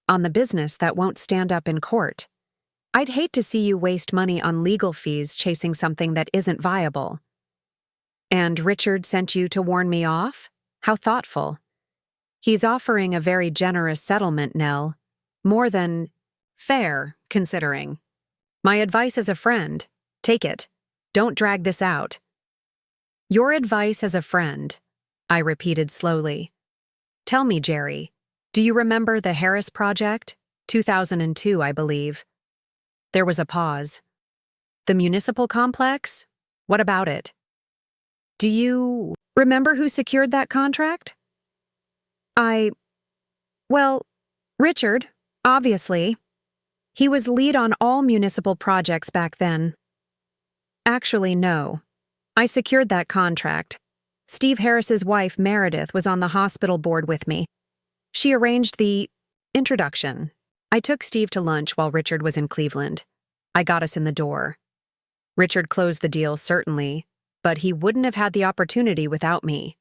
on the business that won't stand up in court. I'd hate to see you waste money on legal fees chasing something that isn't viable." "And Richard sent you to warn me off? How thoughtful." "He's offering a very generous settlement, Nell. More than fair, considering. My advice as a friend, take it. Don't drag this out." "Your advice as a friend," I repeated slowly. "Tell me, Jerry, do you remember the Harris Project? 2002, I believe." There was a pause. "The municipal complex? What about it?" "Do you remember who secured that contract?" Well, Richard, obviously. He was lead on all municipal projects back then." "Actually, no. I secured that contract. Steve Harris's wife, Meredith, was on the hospital board with me. She arranged the introduction. I took Steve to lunch while Richard was in Cleveland. I got us in the door. Richard closed the deal, certainly, but he wouldn't have had the opportunity without me."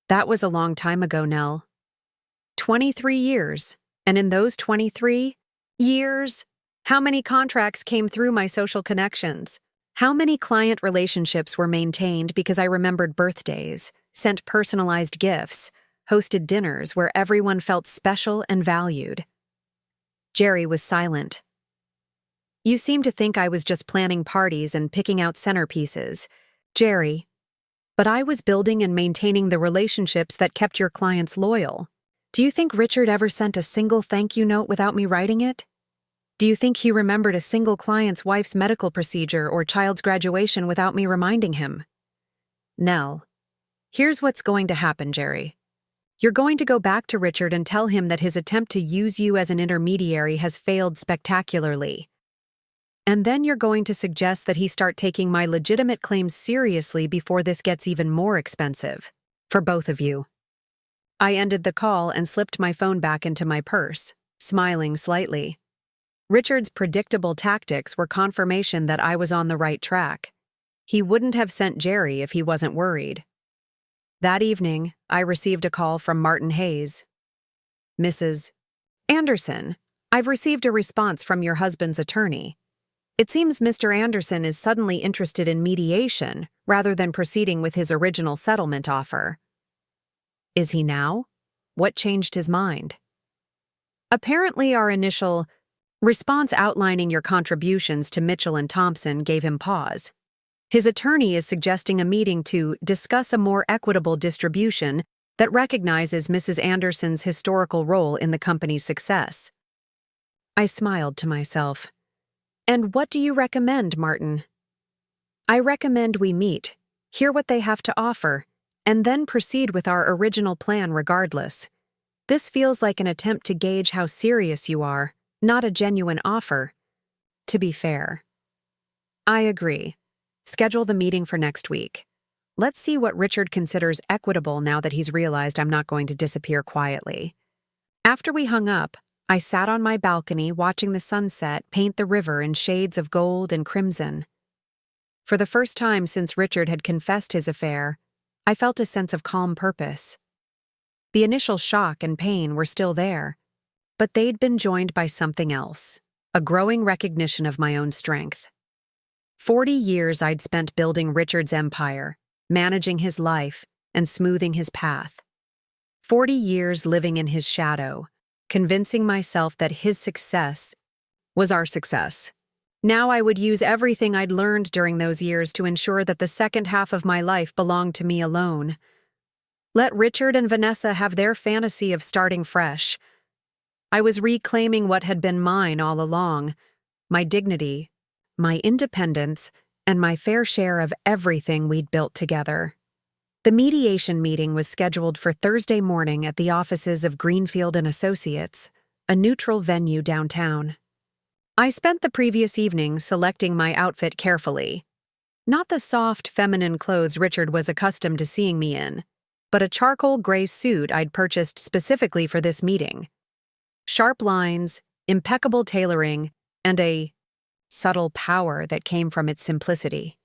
"That was a long time ago, Nell." 23 years. And in those 23 years, how many contracts came through my social connections? How many client relationships were maintained because I remembered birthdays, sent personalized gifts, hosted dinners where everyone felt special and valued? Jerry was silent. "You seem to think I was just planning parties and picking out centerpieces, Jerry. But I was building and maintaining the relationships that kept your clients loyal. Do you think Richard ever sent a single thank you note without me writing it? Do you think he remembered a single client's wife's medical procedure or child's graduation without me reminding him?" "Nell, here's what's going to happen, Jerry. You're going to go back to Richard and tell him that his attempt to use you as an intermediary has failed spectacularly. And then you're going to suggest that he start taking my legitimate claims seriously before this gets even more expensive. For both of you." I ended the call and slipped my phone back into my purse, smiling slightly. Richard's predictable tactics were confirmation that I was on the right track. He wouldn't have sent Jerry if he wasn't worried. That evening, I received a call from Martin Hayes. "Mrs. Anderson, I've received a response from your husband's attorney. It seems Mr. Anderson is suddenly interested in mediation rather than proceeding with his original settlement offer." "Is he now? What changed his mind?" "Apparently our initial response outlining your contributions to Mitchell and Thompson gave him pause. His attorney is suggesting a meeting to discuss a more equitable distribution that recognizes Mrs. Anderson's historical role in the company's success." I smiled to myself. "And what do you recommend, Martin?" "I recommend we meet, hear what they have to offer, and then proceed with our original plan regardless. This feels like an attempt to gauge how serious you are, not a genuine offer. To be fair." "I agree. Schedule the meeting for next week. Let's see what Richard considers equitable now that he's realized I'm not going to disappear quietly." After we hung up, I sat on my balcony watching the sunset paint the river in shades of gold and crimson. For the first time since Richard had confessed his affair, I felt a sense of calm purpose. The initial shock and pain were still there, but they'd been joined by something else, a growing recognition of my own strength. 40 years I'd spent building Richard's empire, managing his life, and smoothing his path. 40 years living in his shadow, convincing myself that his success was our success. Now I would use everything I'd learned during those years to ensure that the second half of my life belonged to me alone. Let Richard and Vanessa have their fantasy of starting fresh. I was reclaiming what had been mine all along, my dignity, my independence, and my fair share of everything we'd built together. The mediation meeting was scheduled for Thursday morning at the offices of Greenfield & Associates, a neutral venue downtown. I spent the previous evening selecting my outfit carefully. Not the soft, feminine clothes Richard was accustomed to seeing me in, but a charcoal gray suit I'd purchased specifically for this meeting. Sharp lines, impeccable tailoring, and a subtle power that came from its simplicity.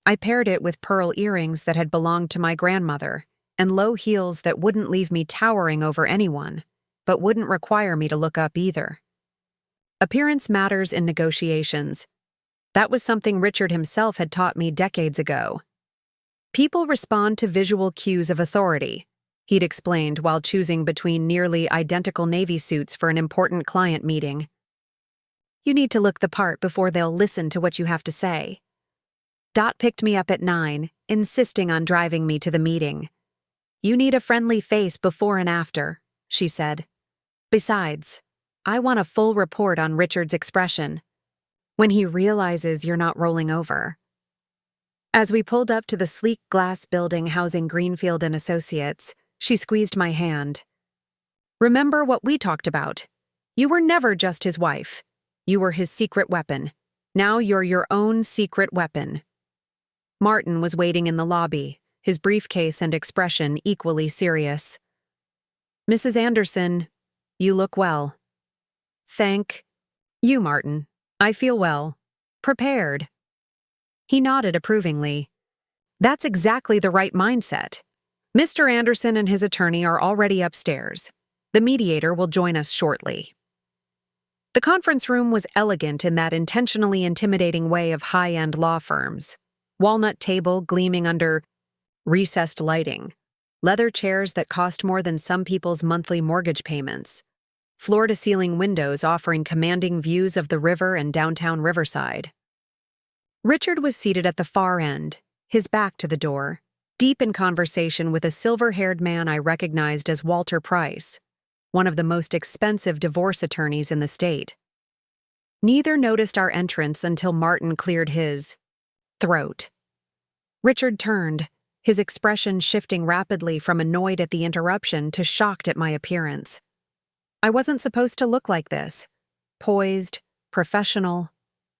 I paired it with pearl earrings that had belonged to my grandmother, and low heels that wouldn't leave me towering over anyone, but wouldn't require me to look up either. Appearance matters in negotiations. That was something Richard himself had taught me decades ago. People respond to visual cues of authority, he'd explained while choosing between nearly identical navy suits for an important client meeting. You need to look the part before they'll listen to what you have to say. Dot picked me up at 9, insisting on driving me to the meeting. You need a friendly face before and after, she said. Besides, I want a full report on Richard's expression when he realizes you're not rolling over. As we pulled up to the sleek glass building housing Greenfield & Associates, she squeezed my hand. Remember what we talked about. You were never just his wife. You were his secret weapon. Now you're your own secret weapon. Martin was waiting in the lobby, his briefcase and expression equally serious. Mrs. Anderson, you look well. Thank you, Martin. I feel well. Prepared. He nodded approvingly. That's exactly the right mindset. Mr. Anderson and his attorney are already upstairs. The mediator will join us shortly. The conference room was elegant in that intentionally intimidating way of high-end law firms. Walnut table gleaming under recessed lighting. Leather chairs that cost more than some people's monthly mortgage payments. Floor-to-ceiling windows offering commanding views of the river and downtown Riverside. Richard was seated at the far end, his back to the door, deep in conversation with a silver-haired man I recognized as Walter Price, one of the most expensive divorce attorneys in the state. Neither noticed our entrance until Martin cleared his throat. Richard turned, his expression shifting rapidly from annoyed at the interruption to shocked at my appearance. I wasn't supposed to look like this. Poised, professional,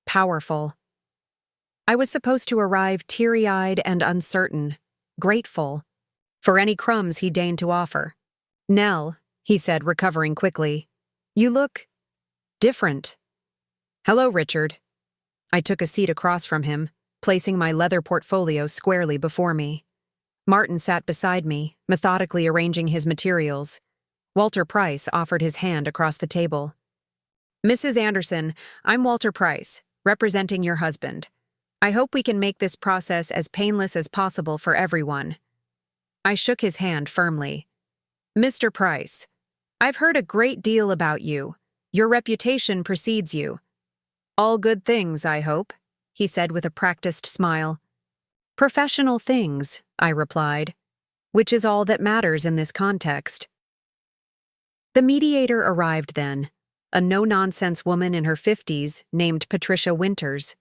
powerful. I was supposed to arrive teary-eyed and uncertain, grateful, for any crumbs he deigned to offer. Nell, he said, recovering quickly, you look different. Hello, Richard. I took a seat across from him, placing my leather portfolio squarely before me. Martin sat beside me, methodically arranging his materials. Walter Price offered his hand across the table. Mrs. Anderson, I'm Walter Price, representing your husband. I hope we can make this process as painless as possible for everyone. I shook his hand firmly. Mr. Price, I've heard a great deal about you. Your reputation precedes you. All good things, I hope, he said with a practiced smile. Professional things, I replied, which is all that matters in this context. The mediator arrived then, a no-nonsense woman in her 50s named Patricia Winters.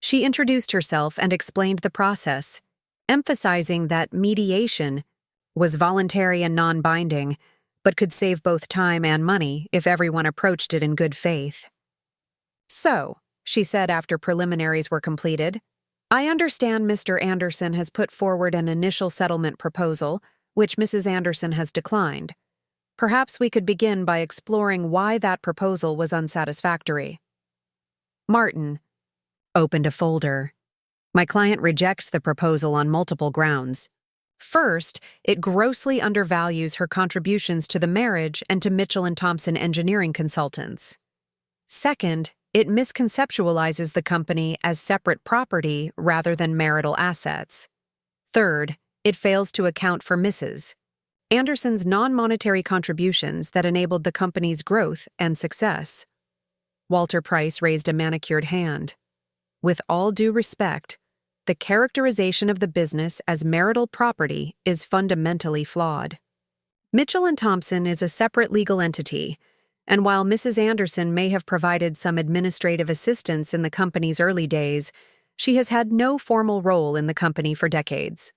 She introduced herself and explained the process, emphasizing that mediation was voluntary and non-binding, but could save both time and money if everyone approached it in good faith. So, she said after preliminaries were completed, I understand Mr. Anderson has put forward an initial settlement proposal, which Mrs. Anderson has declined. Perhaps we could begin by exploring why that proposal was unsatisfactory. Martin opened a folder. My client rejects the proposal on multiple grounds. First, it grossly undervalues her contributions to the marriage and to Mitchell and Thompson engineering consultants. Second, it misconceptualizes the company as separate property rather than marital assets. Third, it fails to account for Mrs. Anderson's non-monetary contributions that enabled the company's growth and success. Walter Price raised a manicured hand. With all due respect, the characterization of the business as marital property is fundamentally flawed. Mitchell and Thompson is a separate legal entity, and while Mrs. Anderson may have provided some administrative assistance in the company's early days, she has had no formal role in the company for decades.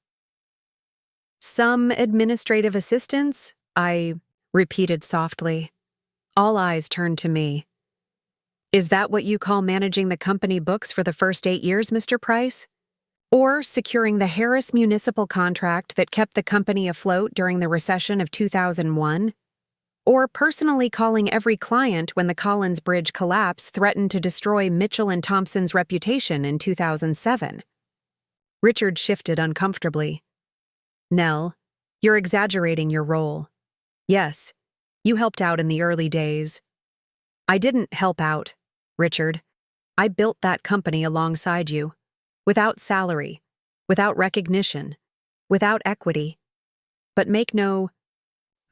Some administrative assistance? I repeated softly. All eyes turned to me. Is that what you call managing the company books for the first 8 years, Mr. Price? Or securing the Harris municipal contract that kept the company afloat during the recession of 2001? Or personally calling every client when the Collins Bridge collapse threatened to destroy Mitchell and Thompson's reputation in 2007? Richard shifted uncomfortably. Nell, you're exaggerating your role. Yes, you helped out in the early days. I didn't help out, Richard. I built that company alongside you. Without salary, without recognition, without equity. But make no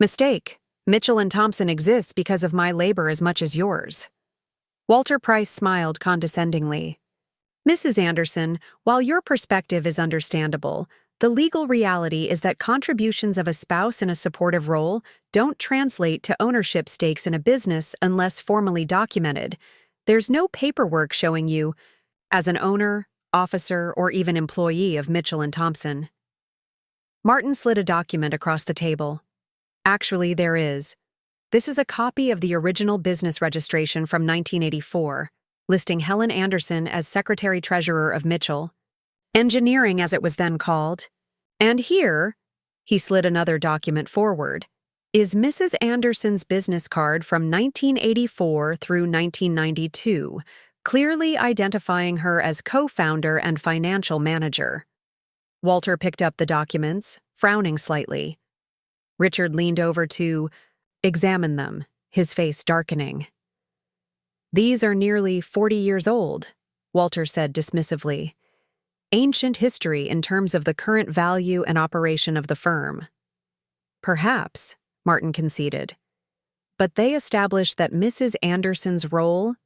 mistake, Mitchell and Thompson exists because of my labor as much as yours. Walter Price smiled condescendingly. Mrs. Anderson, while your perspective is understandable, the legal reality is that contributions of a spouse in a supportive role don't translate to ownership stakes in a business unless formally documented. There's no paperwork showing you as an owner, officer, or even employee of Mitchell and Thompson. Martin slid a document across the table. Actually, there is. This is a copy of the original business registration from 1984, listing Helen Anderson as Secretary-Treasurer of Mitchell, Engineering as it was then called. And here, he slid another document forward, is Mrs. Anderson's business card from 1984 through 1992, clearly identifying her as co-founder and financial manager. Walter picked up the documents, frowning slightly. Richard leaned over to examine them, his face darkening. These are nearly 40 years old, Walter said dismissively. Ancient history in terms of the current value and operation of the firm. Perhaps, Martin conceded. But they established that Mrs. Anderson's role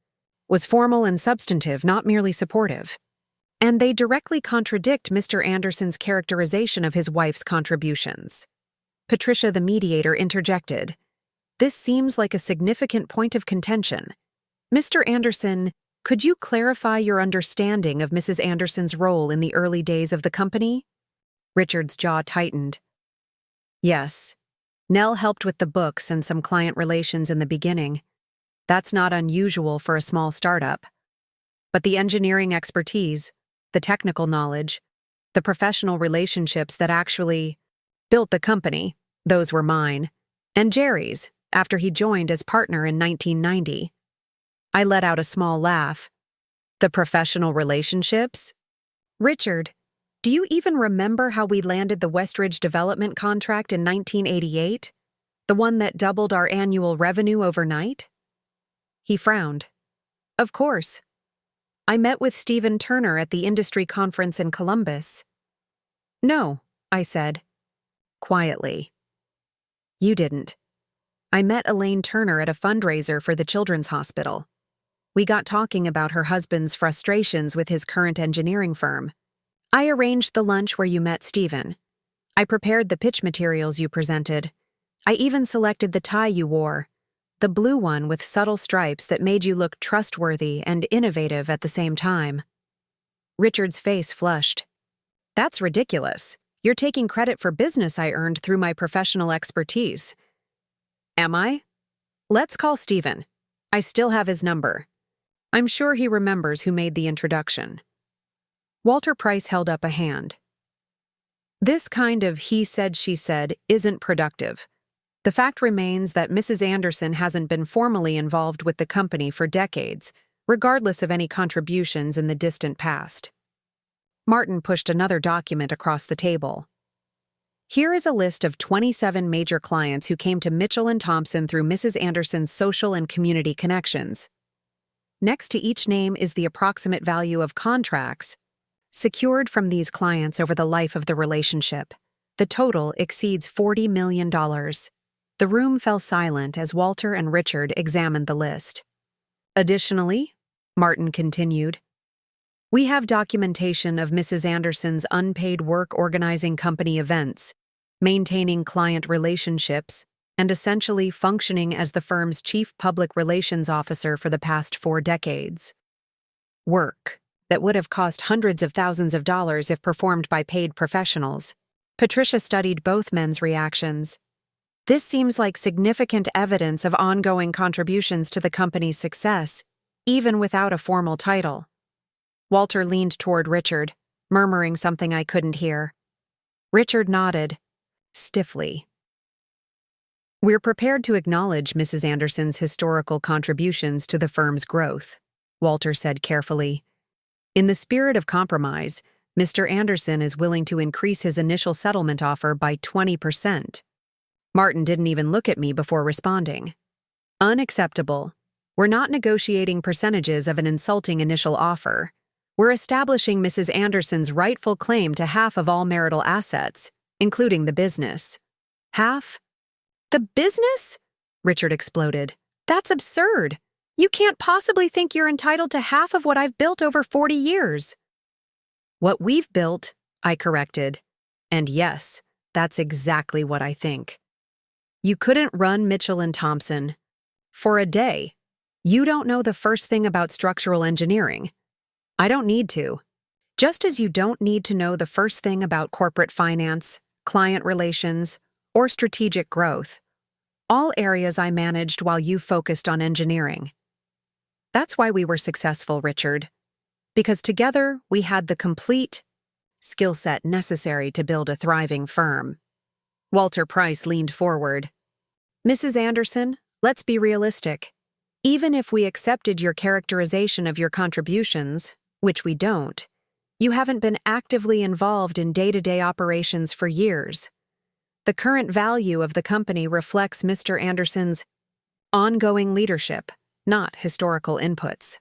was formal and substantive, not merely supportive. And they directly contradict Mr. Anderson's characterization of his wife's contributions. Patricia, the mediator, interjected. This seems like a significant point of contention. Mr. Anderson, could you clarify your understanding of Mrs. Anderson's role in the early days of the company? Richard's jaw tightened. Yes. Nell helped with the books and some client relations in the beginning. That's not unusual for a small startup. But the engineering expertise, the technical knowledge, the professional relationships that actually built the company, those were mine, and Jerry's, after he joined as partner in 1990. I let out a small laugh. The professional relationships? Richard, do you even remember how we landed the Westridge development contract in 1988? The one that doubled our annual revenue overnight? He frowned. Of course. I met with Stephen Turner at the industry conference in Columbus. No, I said. Quietly. You didn't. I met Elaine Turner at a fundraiser for the Children's Hospital. We got talking about her husband's frustrations with his current engineering firm. I arranged the lunch where you met Stephen. I prepared the pitch materials you presented. I even selected the tie you wore, the blue one with subtle stripes that made you look trustworthy and innovative at the same time. Richard's face flushed. That's ridiculous. You're taking credit for business I earned through my professional expertise. Am I? Let's call Stephen. I still have his number. I'm sure he remembers who made the introduction. Walter Price held up a hand. This kind of he said, she said isn't productive. The fact remains that Mrs. Anderson hasn't been formally involved with the company for decades, regardless of any contributions in the distant past. Martin pushed another document across the table. Here is a list of 27 major clients who came to Mitchell & Thompson through Mrs. Anderson's social and community connections. Next to each name is the approximate value of contracts secured from these clients over the life of the relationship. The total exceeds $40 million. The room fell silent as Walter and Richard examined the list. Additionally, Martin continued, we have documentation of Mrs. Anderson's unpaid work organizing company events, maintaining client relationships, and essentially functioning as the firm's chief public relations officer for the past 4 decades. Work that would have cost hundreds of thousands of dollars if performed by paid professionals. Patricia studied both men's reactions. This seems like significant evidence of ongoing contributions to the company's success, even without a formal title. Walter leaned toward Richard, murmuring something I couldn't hear. Richard nodded, stiffly. We're prepared to acknowledge Mrs. Anderson's historical contributions to the firm's growth, Walter said carefully. In the spirit of compromise, Mr. Anderson is willing to increase his initial settlement offer by 20%. Martin didn't even look at me before responding. Unacceptable. We're not negotiating percentages of an insulting initial offer. We're establishing Mrs. Anderson's rightful claim to half of all marital assets, including the business. Half? The business? Richard exploded. That's absurd. You can't possibly think you're entitled to half of what I've built over 40 years. What we've built, I corrected. And yes, that's exactly what I think. You couldn't run Mitchell & Thompson. For a day. You don't know the first thing about structural engineering. I don't need to. Just as you don't need to know the first thing about corporate finance, client relations, or strategic growth. All areas I managed while you focused on engineering. That's why we were successful, Richard. Because together we had the complete skill set necessary to build a thriving firm. Walter Price leaned forward. Mrs. Anderson, let's be realistic. Even if we accepted your characterization of your contributions, which we don't, you haven't been actively involved in day-to-day operations for years. The current value of the company reflects Mr. Anderson's ongoing leadership, not historical inputs.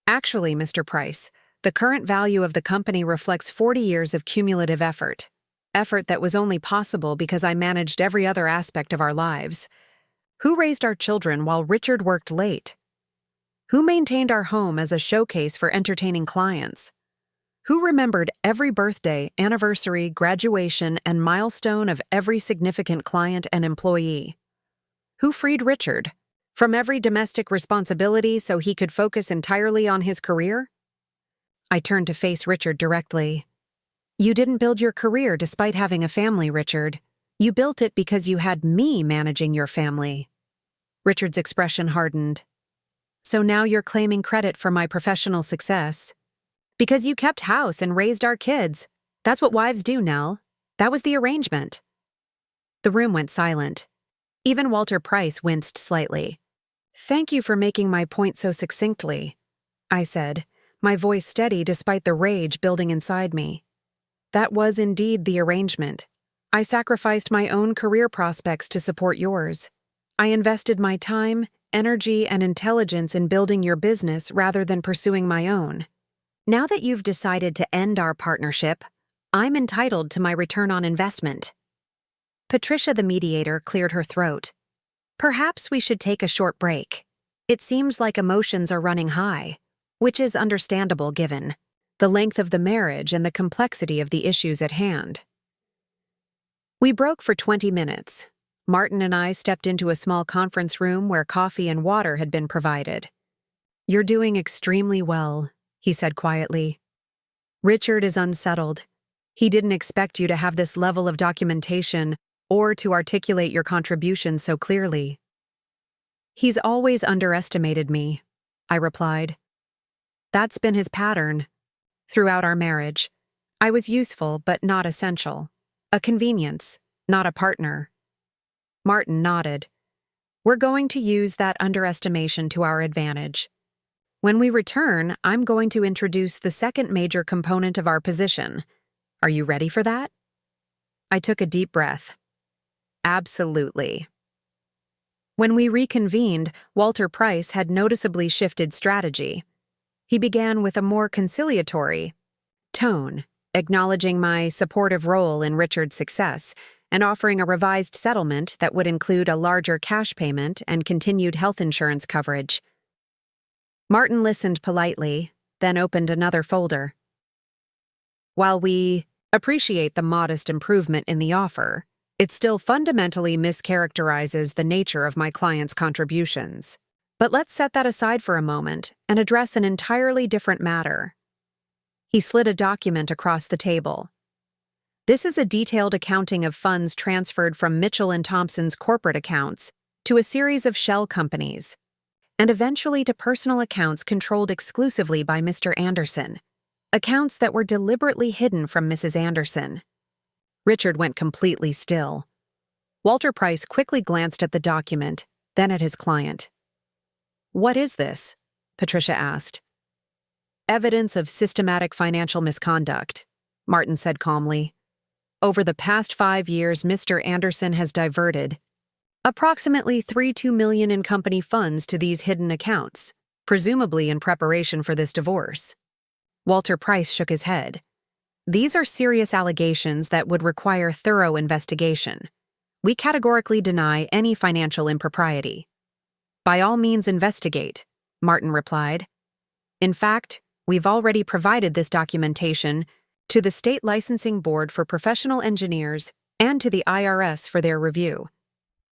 Actually, Mr. Price, the current value of the company reflects 40 years of cumulative effort that was only possible because I managed every other aspect of our lives. Who raised our children while Richard worked late? Who maintained our home as a showcase for entertaining clients? Who remembered every birthday, anniversary, graduation, and milestone of every significant client and employee? Who freed Richard from every domestic responsibility so he could focus entirely on his career? I turned to face Richard directly. You didn't build your career despite having a family, Richard. You built it because you had me managing your family. Richard's expression hardened. So now you're claiming credit for my professional success. Because you kept house and raised our kids. That's what wives do, Nell. That was the arrangement. The room went silent. Even Walter Price winced slightly. Thank you for making my point so succinctly, I said, my voice steady despite the rage building inside me. That was indeed the arrangement. I sacrificed my own career prospects to support yours. I invested my time, energy, and intelligence in building your business rather than pursuing my own. Now that you've decided to end our partnership, I'm entitled to my return on investment. Patricia, the mediator, cleared her throat. Perhaps we should take a short break. It seems like emotions are running high, which is understandable given the length of the marriage and the complexity of the issues at hand. We broke for 20 minutes. Martin and I stepped into a small conference room where coffee and water had been provided. You're doing extremely well, he said quietly. Richard is unsettled. He didn't expect you to have this level of documentation or to articulate your contributions so clearly. He's always underestimated me, I replied. That's been his pattern. Throughout our marriage, I was useful but not essential. A convenience, not a partner. Martin nodded. We're going to use that underestimation to our advantage. When we return, I'm going to introduce the second major component of our position. Are you ready for that? I took a deep breath. Absolutely. When we reconvened, Walter Price had noticeably shifted strategy. He began with a more conciliatory tone, acknowledging my supportive role in Richard's success and offering a revised settlement that would include a larger cash payment and continued health insurance coverage. Martin listened politely, then opened another folder. While we appreciate the modest improvement in the offer, it still fundamentally mischaracterizes the nature of my client's contributions. But let's set that aside for a moment and address an entirely different matter. He slid a document across the table. This is a detailed accounting of funds transferred from Mitchell & Thompson's corporate accounts to a series of shell companies, and eventually to personal accounts controlled exclusively by Mr. Anderson, accounts that were deliberately hidden from Mrs. Anderson. Richard went completely still. Walter Price quickly glanced at the document, then at his client. "What is this?" Patricia asked. "Evidence of systematic financial misconduct," Martin said calmly. "Over the past 5 years, Mr. Anderson has diverted approximately $32 million in company funds to these hidden accounts, presumably in preparation for this divorce." Walter Price shook his head. "These are serious allegations that would require thorough investigation. We categorically deny any financial impropriety." "By all means investigate," Martin replied. "In fact, we've already provided this documentation to the State Licensing Board for Professional Engineers and to the IRS for their review.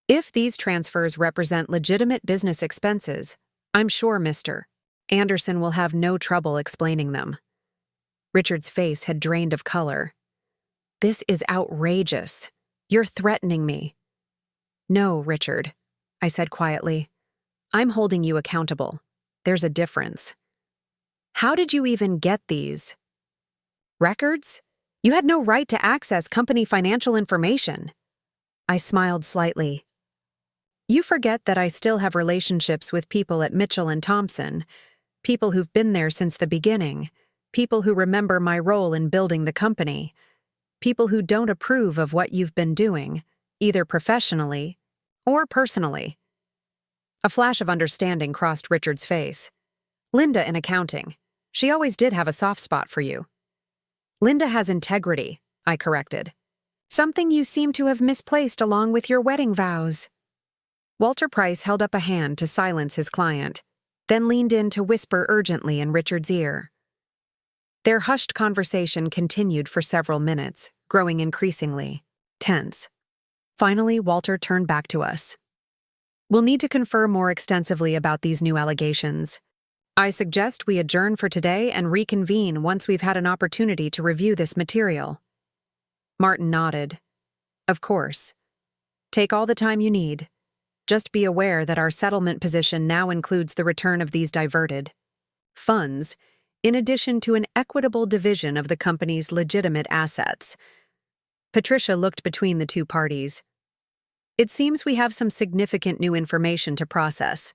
If these transfers represent legitimate business expenses, I'm sure Mr. Anderson will have no trouble explaining them." Richard's face had drained of color. "This is outrageous. You're threatening me." "No, Richard," I said quietly. "I'm holding you accountable. There's a difference." "How did you even get these records? You had no right to access company financial information." I smiled slightly. "You forget that I still have relationships with people at Mitchell & Thompson, people who've been there since the beginning, people who remember my role in building the company, people who don't approve of what you've been doing, either professionally or personally." A flash of understanding crossed Richard's face. "Linda in accounting. She always did have a soft spot for you." "Linda has integrity," I corrected. "Something you seem to have misplaced along with your wedding vows." Walter Price held up a hand to silence his client, then leaned in to whisper urgently in Richard's ear. Their hushed conversation continued for several minutes, growing increasingly tense. Finally, Walter turned back to us. "We'll need to confer more extensively about these new allegations. I suggest we adjourn for today and reconvene once we've had an opportunity to review this material." Martin nodded. "Of course. Take all the time you need. Just be aware that our settlement position now includes the return of these diverted funds, in addition to an equitable division of the company's legitimate assets." Patricia looked between the two parties. "It seems we have some significant new information to process.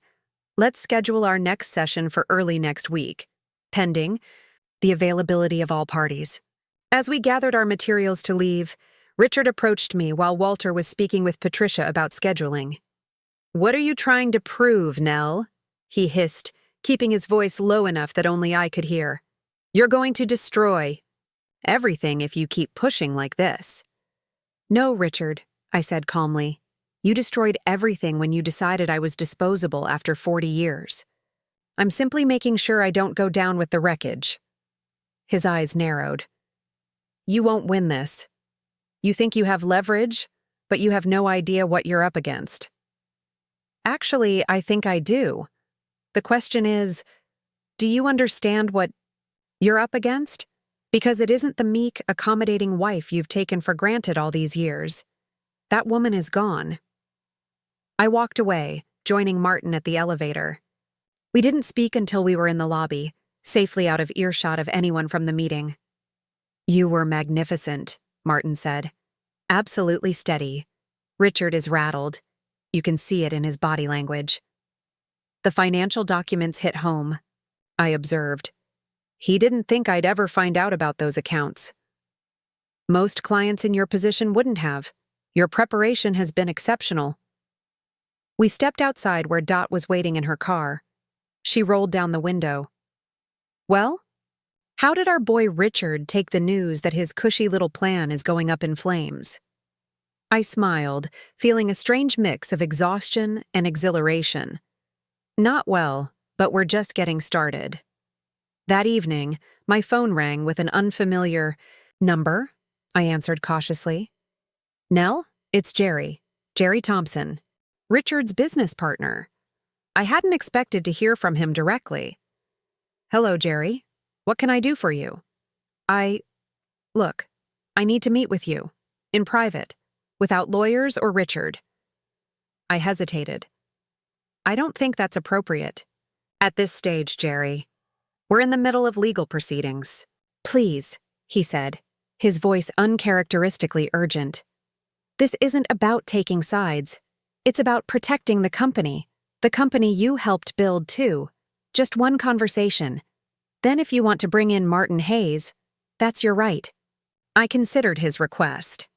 Let's schedule our next session for early next week, pending the availability of all parties." As we gathered our materials to leave, Richard approached me while Walter was speaking with Patricia about scheduling. "What are you trying to prove, Nell?" he hissed, keeping his voice low enough that only I could hear. "You're going to destroy everything if you keep pushing like this." "No, Richard," I said calmly. "You destroyed everything when you decided I was disposable after 40 years. I'm simply making sure I don't go down with the wreckage." His eyes narrowed. "You won't win this. You think you have leverage, but you have no idea what you're up against." "Actually, I think I do. The question is, do you understand what you're up against? Because it isn't the meek, accommodating wife you've taken for granted all these years. That woman is gone." I walked away, joining Martin at the elevator. We didn't speak until we were in the lobby, safely out of earshot of anyone from the meeting. "You were magnificent," Martin said. "Absolutely steady. Richard is rattled. You can see it in his body language." The financial documents hit home. I observed. He didn't think I'd ever find out about those accounts. Most clients in your position wouldn't have. Your preparation has been exceptional. We stepped outside where Dot was waiting in her car. She rolled down the window. Well, how did our boy Richard take the news that his cushy little plan is going up in flames? I smiled, feeling a strange mix of exhaustion and exhilaration. Not well, but we're just getting started. That evening, my phone rang with an unfamiliar number. I answered cautiously. Nell, it's Jerry. Jerry Thompson. Richard's business partner. I hadn't expected to hear from him directly. Hello, Jerry. What can I do for you? Look, I need to meet with you. In private. Without lawyers or Richard. I hesitated. I don't think that's appropriate. At this stage, Jerry. We're in the middle of legal proceedings. Please, he said, his voice uncharacteristically urgent. This isn't about taking sides. It's about protecting the company you helped build too. Just one conversation. Then if you want to bring in Martin Hayes, that's your right. I considered his request.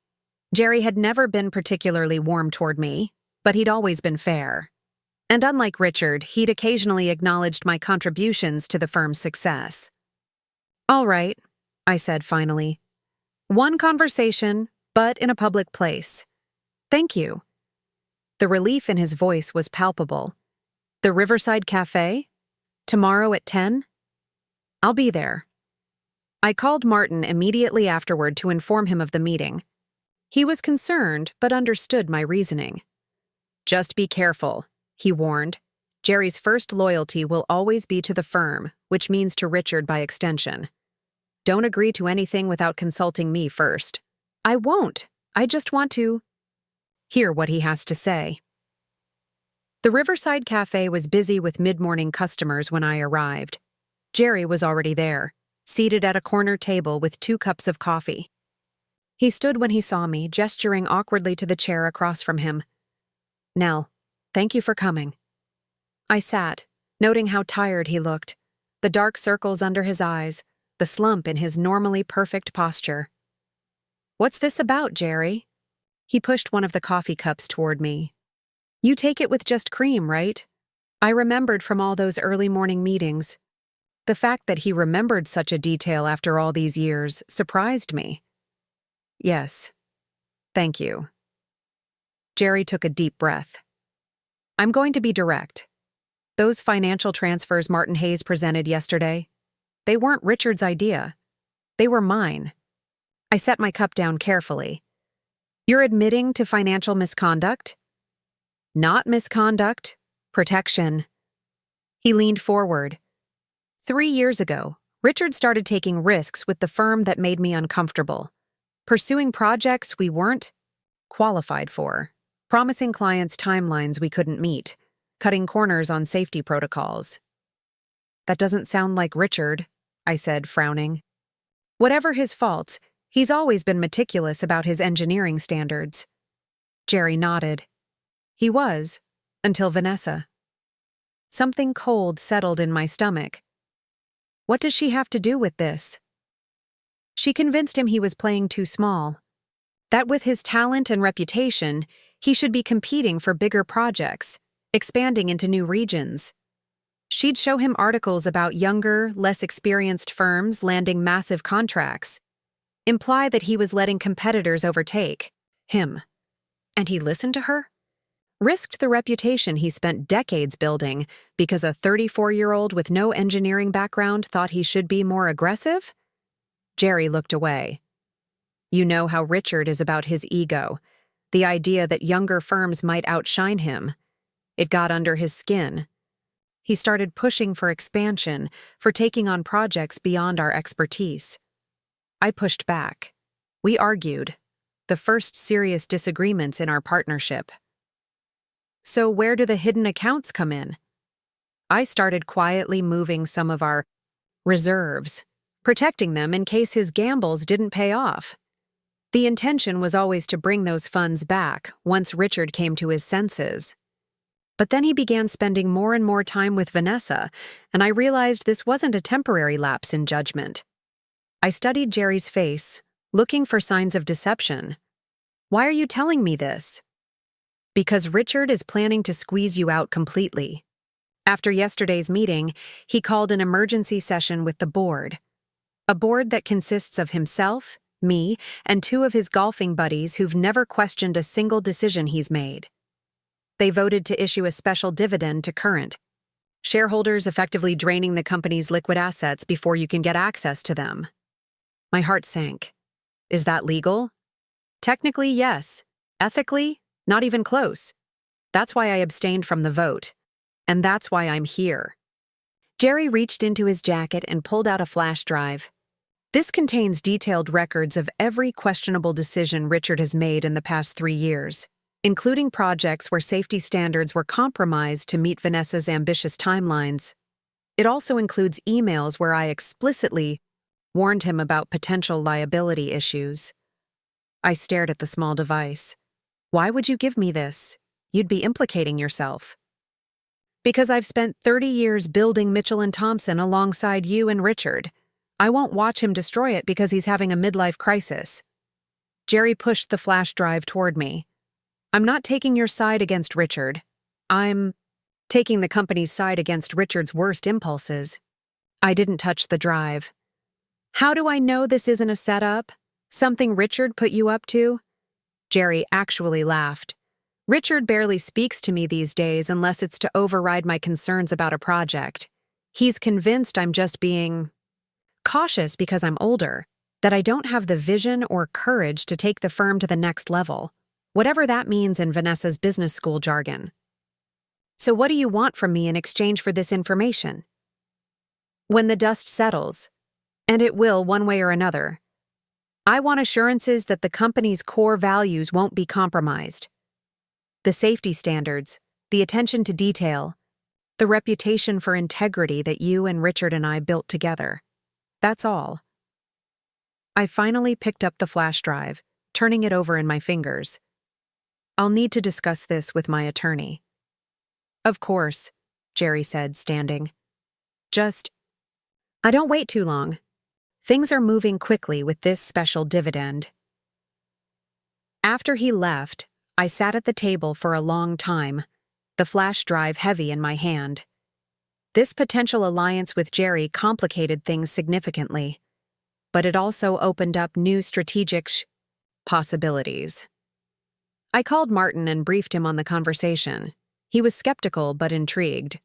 Jerry had never been particularly warm toward me, but he'd always been fair. And unlike Richard, he'd occasionally acknowledged my contributions to the firm's success. All right, I said finally. One conversation, but in a public place. Thank you. The relief in his voice was palpable. The Riverside Cafe? Tomorrow at 10? I'll be there. I called Martin immediately afterward to inform him of the meeting. He was concerned, but understood my reasoning. Just be careful, he warned. Jerry's first loyalty will always be to the firm, which means to Richard by extension. Don't agree to anything without consulting me first. I won't. I just want to hear what he has to say. The Riverside Cafe was busy with mid-morning customers when I arrived. Jerry was already there, seated at a corner table with 2 cups of coffee. He stood when he saw me, gesturing awkwardly to the chair across from him. Nell, thank you for coming. I sat, noting how tired he looked, the dark circles under his eyes, the slump in his normally perfect posture. What's this about, Jerry? He pushed one of the coffee cups toward me. You take it with just cream, right? I remembered from all those early morning meetings. The fact that he remembered such a detail after all these years surprised me. Yes. Thank you. Jerry took a deep breath. I'm going to be direct. Those financial transfers Martin Hayes presented yesterday, they weren't Richard's idea. They were mine. I set my cup down carefully. You're admitting to financial misconduct? Not misconduct. Protection. He leaned forward. 3 years ago, Richard started taking risks with the firm that made me uncomfortable. Pursuing projects we weren't qualified for. Promising clients timelines we couldn't meet. Cutting corners on safety protocols. That doesn't sound like Richard, I said, frowning. Whatever his faults, he's always been meticulous about his engineering standards. Jerry nodded. He was, until Vanessa. Something cold settled in my stomach. What does she have to do with this? She convinced him he was playing too small. That with his talent and reputation, he should be competing for bigger projects, expanding into new regions. She'd show him articles about younger, less experienced firms landing massive contracts, imply that he was letting competitors overtake him. And he listened to her? Risked the reputation he spent decades building because a 34-year-old with no engineering background thought he should be more aggressive? Jerry looked away. You know how Richard is about his ego, the idea that younger firms might outshine him. It got under his skin. He started pushing for expansion, for taking on projects beyond our expertise. I pushed back. We argued. The first serious disagreements in our partnership. So where do the hidden accounts come in? I started quietly moving some of our reserves, protecting them in case his gambles didn't pay off. The intention was always to bring those funds back once Richard came to his senses. But then he began spending more and more time with Vanessa, and I realized this wasn't a temporary lapse in judgment. I studied Jerry's face, looking for signs of deception. "Why are you telling me this?" "Because Richard is planning to squeeze you out completely." After yesterday's meeting, he called an emergency session with the board. A board that consists of himself, me, and 2 of his golfing buddies who've never questioned a single decision he's made. They voted to issue a special dividend to current shareholders, effectively draining the company's liquid assets before you can get access to them. My heart sank. Is that legal? Technically, yes. Ethically, not even close. That's why I abstained from the vote. And that's why I'm here. Jerry reached into his jacket and pulled out a flash drive. This contains detailed records of every questionable decision Richard has made in the past 3 years, including projects where safety standards were compromised to meet Vanessa's ambitious timelines. It also includes emails where I explicitly warned him about potential liability issues. I stared at the small device. "Why would you give me this? You'd be implicating yourself." "Because I've spent 30 years building Mitchell & Thompson alongside you and Richard. I won't watch him destroy it because he's having a midlife crisis." Jerry pushed the flash drive toward me. "I'm not taking your side against Richard. I'm taking the company's side against Richard's worst impulses." I didn't touch the drive. "How do I know this isn't a setup? Something Richard put you up to?" Jerry actually laughed. "Richard barely speaks to me these days unless it's to override my concerns about a project. He's convinced I'm just being cautious because I'm older, that I don't have the vision or courage to take the firm to the next level, whatever that means in Vanessa's business school jargon." "So what do you want from me in exchange for this information?" "When the dust settles, and it will one way or another, I want assurances that the company's core values won't be compromised. The safety standards, the attention to detail, the reputation for integrity that you and Richard and I built together. That's all." I finally picked up the flash drive, turning it over in my fingers. "I'll need to discuss this with my attorney." "Of course," Jerry said, standing. I don't wait too long. Things are moving quickly with this special dividend." After he left, I sat at the table for a long time, the flash drive heavy in my hand. This potential alliance with Jerry complicated things significantly, but it also opened up new strategic possibilities. I called Martin and briefed him on the conversation. He was skeptical but intrigued.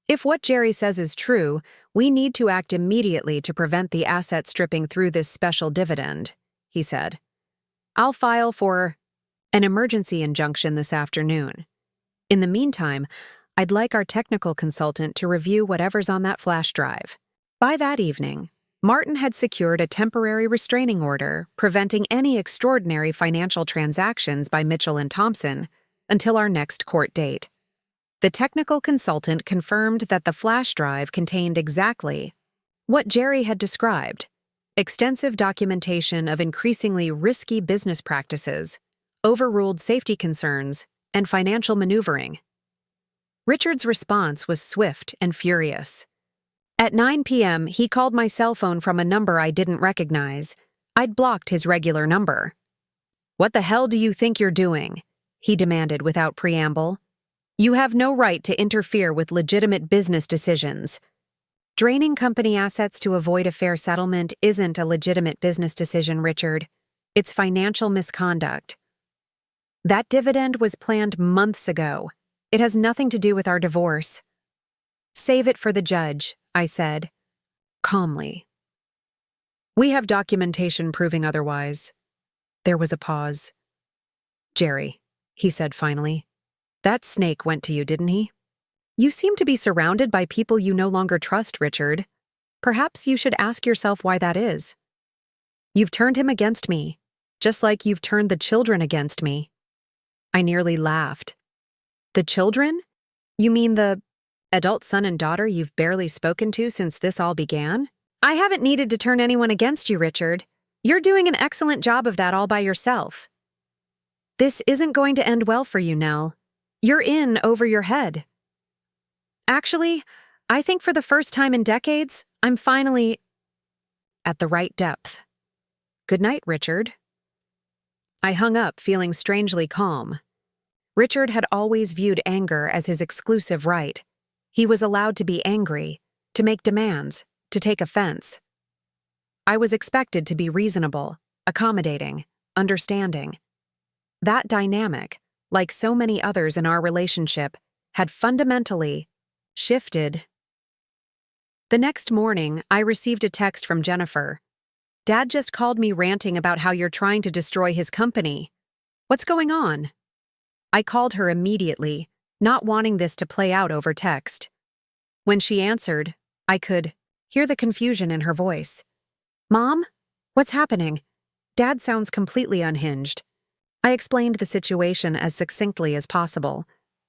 "If what Jerry says is true, we need to act immediately to prevent the asset stripping through this special dividend," he said. "I'll file for an emergency injunction this afternoon. In the meantime, I'd like our technical consultant to review whatever's on that flash drive." By that evening, Martin had secured a temporary restraining order preventing any extraordinary financial transactions by Mitchell & Thompson until our next court date. The technical consultant confirmed that the flash drive contained exactly what Jerry had described: extensive documentation of increasingly risky business practices, overruled safety concerns, and financial maneuvering. Richard's response was swift and furious. At 9 p.m., he called my cell phone from a number I didn't recognize. I'd blocked his regular number. "What the hell do you think you're doing?" he demanded without preamble. "You have no right to interfere with legitimate business decisions." Draining company assets to avoid a fair settlement isn't a legitimate business decision, Richard. It's financial misconduct. That dividend was planned months ago. It has nothing to do with our divorce. "Save it for the judge," I said, calmly. "We have documentation proving otherwise." There was a pause. "Jerry," he said finally, "that snake went to you, didn't he? You seem to be surrounded by people you no longer trust, Richard. Perhaps you should ask yourself why that is. You've turned him against me, just like you've turned the children against me." I nearly laughed. "The children? You mean the adult son and daughter you've barely spoken to since this all began?" "I haven't needed to turn anyone against you, Richard. You're doing an excellent job of that all by yourself." "This isn't going to end well for you, Nell. You're in over your head. Actually, I think for the first time in decades, I'm finally at the right depth. Good night, Richard. I hung up, feeling strangely calm. Richard had always viewed anger as his exclusive right. He was allowed to be angry, to make demands, to take offense. I was expected to be reasonable, accommodating, understanding. That dynamic, like so many others in our relationship, had fundamentally shifted. The next morning, I received a text from Jennifer. Dad just called me ranting about how you're trying to destroy his company. What's going on? I called her immediately, not wanting this to play out over text. When she answered, I could hear the confusion in her voice. Mom? What's happening? Dad sounds completely unhinged. I explained the situation as succinctly as possible.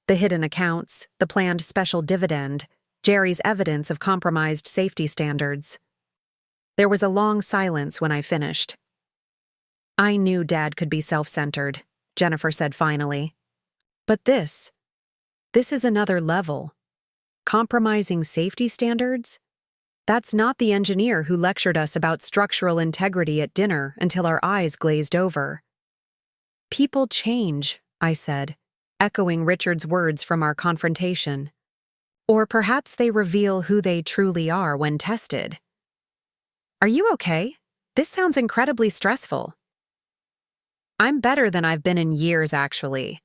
The hidden accounts, the planned special dividend, Jerry's evidence of compromised safety standards. There was a long silence when I finished. I knew Dad could be self-centered, Jennifer said finally. But this is another level. Compromising safety standards? That's not the engineer who lectured us about structural integrity at dinner until our eyes glazed over. People change, I said, echoing Richard's words from our confrontation. Or perhaps they reveal who they truly are when tested. Are you okay? This sounds incredibly stressful. I'm better than I've been in years, actually.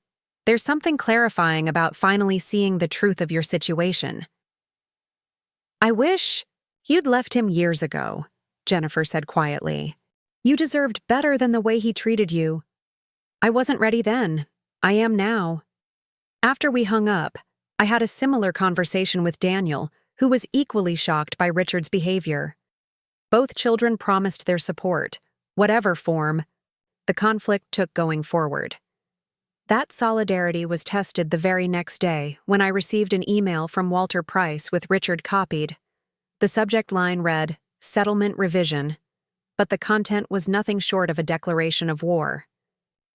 There's something clarifying about finally seeing the truth of your situation. I wish you'd left him years ago, Jennifer said quietly. You deserved better than the way he treated you. I wasn't ready then. I am now. After we hung up, I had a similar conversation with Daniel, who was equally shocked by Richard's behavior. Both children promised their support, whatever form the conflict took going forward. That solidarity was tested the very next day when I received an email from Walter Price with Richard copied. The subject line read, "Settlement Revision," but the content was nothing short of a declaration of war.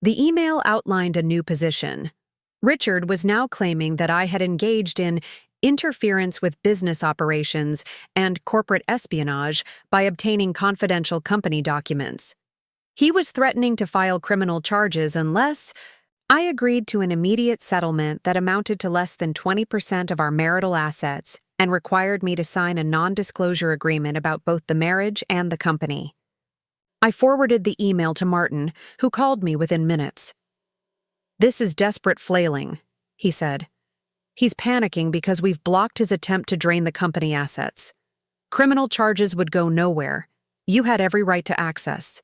The email outlined a new position. Richard was now claiming that I had engaged in interference with business operations and corporate espionage by obtaining confidential company documents. He was threatening to file criminal charges unless I agreed to an immediate settlement that amounted to less than 20% of our marital assets and required me to sign a non-disclosure agreement about both the marriage and the company. I forwarded the email to Martin, who called me within minutes. "This is desperate flailing," he said. "He's panicking because we've blocked his attempt to drain the company assets. Criminal charges would go nowhere. You had every right to access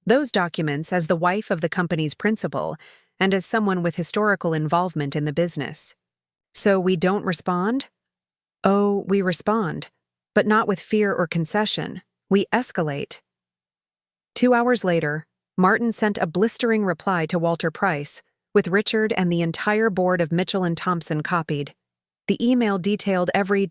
those documents as the wife of the company's principal and as someone with historical involvement in the business. So we don't respond? Oh, we respond, but not with fear or concession. We escalate." 2 hours later, Martin sent a blistering reply to Walter Price, with Richard and the entire board of Mitchell and Thompson copied. The email detailed every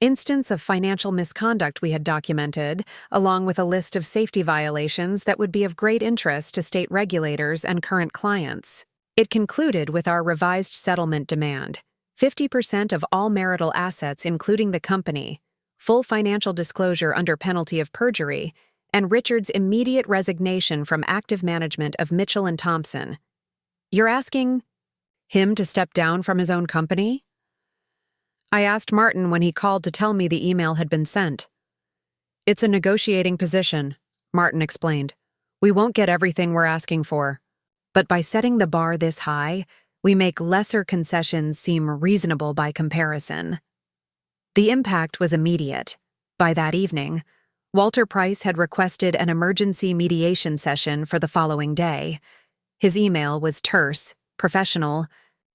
instance of financial misconduct we had documented, along with a list of safety violations that would be of great interest to state regulators and current clients. It concluded with our revised settlement demand: 50% of all marital assets including the company, full financial disclosure under penalty of perjury, and Richard's immediate resignation from active management of Mitchell and Thompson. You're asking him to step down from his own company? I asked Martin when he called to tell me the email had been sent. "It's a negotiating position," Martin explained. "We won't get everything we're asking for. But by setting the bar this high, we make lesser concessions seem reasonable by comparison." The impact was immediate. By that evening, Walter Price had requested an emergency mediation session for the following day. His email was terse, professional,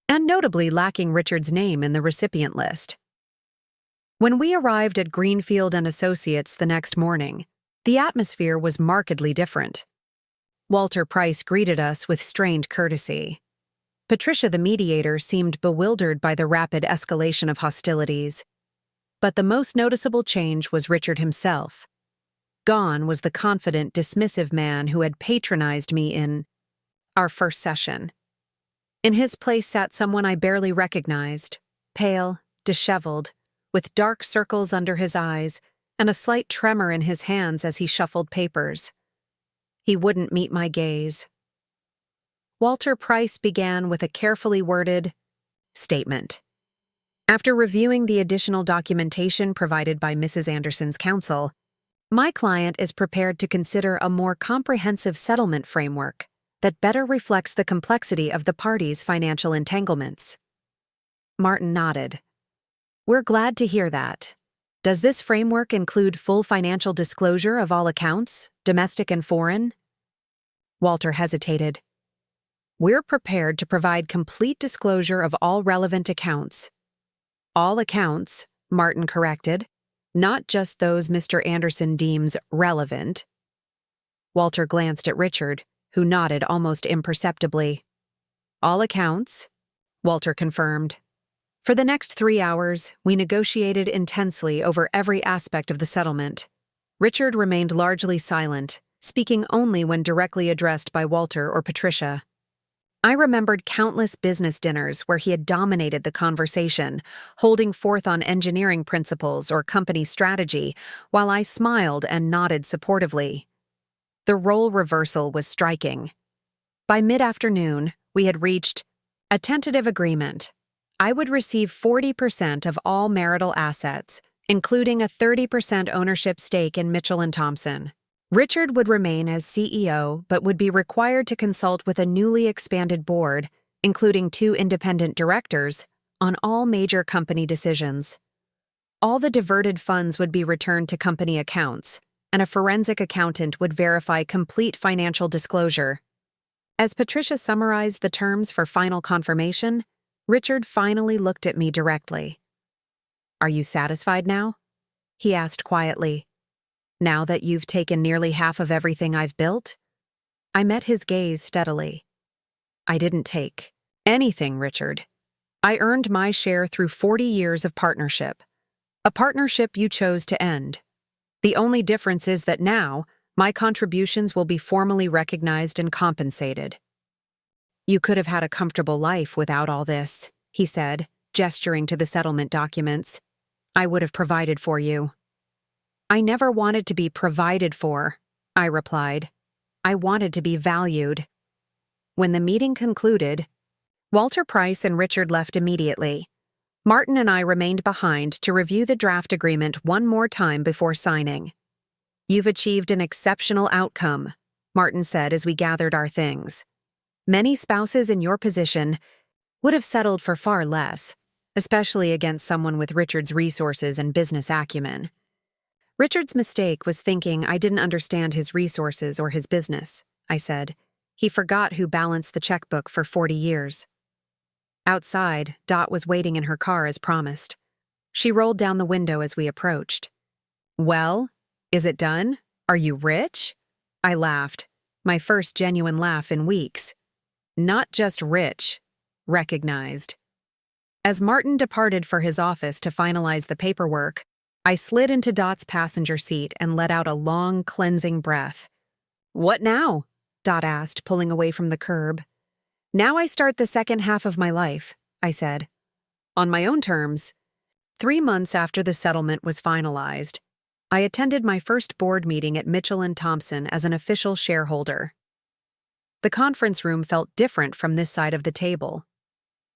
and notably lacking Richard's name in the recipient list. When we arrived at Greenfield and Associates the next morning, the atmosphere was markedly different. Walter Price greeted us with strained courtesy. Patricia, the mediator, seemed bewildered by the rapid escalation of hostilities. But the most noticeable change was Richard himself. Gone was the confident, dismissive man who had patronized me in our first session. In his place sat someone I barely recognized, pale, disheveled, with dark circles under his eyes and a slight tremor in his hands as he shuffled papers. He wouldn't meet my gaze. Walter Price began with a carefully worded statement. After reviewing the additional documentation provided by Mrs. Anderson's counsel, my client is prepared to consider a more comprehensive settlement framework that better reflects the complexity of the parties' financial entanglements. Martin nodded. We're glad to hear that. Does this framework include full financial disclosure of all accounts, domestic and foreign? Walter hesitated. We're prepared to provide complete disclosure of all relevant accounts. All accounts, Martin corrected, not just those Mr. Anderson deems relevant. Walter glanced at Richard, who nodded almost imperceptibly. All accounts, Walter confirmed. For the next 3 hours, we negotiated intensely over every aspect of the settlement. Richard remained largely silent, speaking only when directly addressed by Walter or Patricia. I remembered countless business dinners where he had dominated the conversation, holding forth on engineering principles or company strategy, while I smiled and nodded supportively. The role reversal was striking. By mid-afternoon, we had reached a tentative agreement. I would receive 40% of all marital assets, including a 30% ownership stake in Mitchell & Thompson. Richard would remain as CEO, but would be required to consult with a newly expanded board, including 2 independent directors, on all major company decisions. All the diverted funds would be returned to company accounts, and a forensic accountant would verify complete financial disclosure. As Patricia summarized the terms for final confirmation, Richard finally looked at me directly. Are you satisfied now? He asked quietly. Now that you've taken nearly half of everything I've built? I met his gaze steadily. I didn't take anything, Richard. I earned my share through 40 years of partnership. A partnership you chose to end. The only difference is that now, my contributions will be formally recognized and compensated. You could have had a comfortable life without all this, he said, gesturing to the settlement documents. I would have provided for you. I never wanted to be provided for, I replied. I wanted to be valued. When the meeting concluded, Walter Price and Richard left immediately. Martin and I remained behind to review the draft agreement one more time before signing. You've achieved an exceptional outcome, Martin said as we gathered our things. Many spouses in your position would have settled for far less, especially against someone with Richard's resources and business acumen. Richard's mistake was thinking I didn't understand his resources or his business, I said. He forgot who balanced the checkbook for 40 years. Outside, Dot was waiting in her car as promised. She rolled down the window as we approached. Well, is it done? Are you rich? I laughed, my first genuine laugh in weeks. Not just rich, recognized. As Martin departed for his office to finalize the paperwork, I slid into Dot's passenger seat and let out a long, cleansing breath. What now? Dot asked, pulling away from the curb. Now I start the second half of my life, I said. On my own terms. 3 months after the settlement was finalized, I attended my first board meeting at Mitchell & Thompson as an official shareholder. The conference room felt different from this side of the table.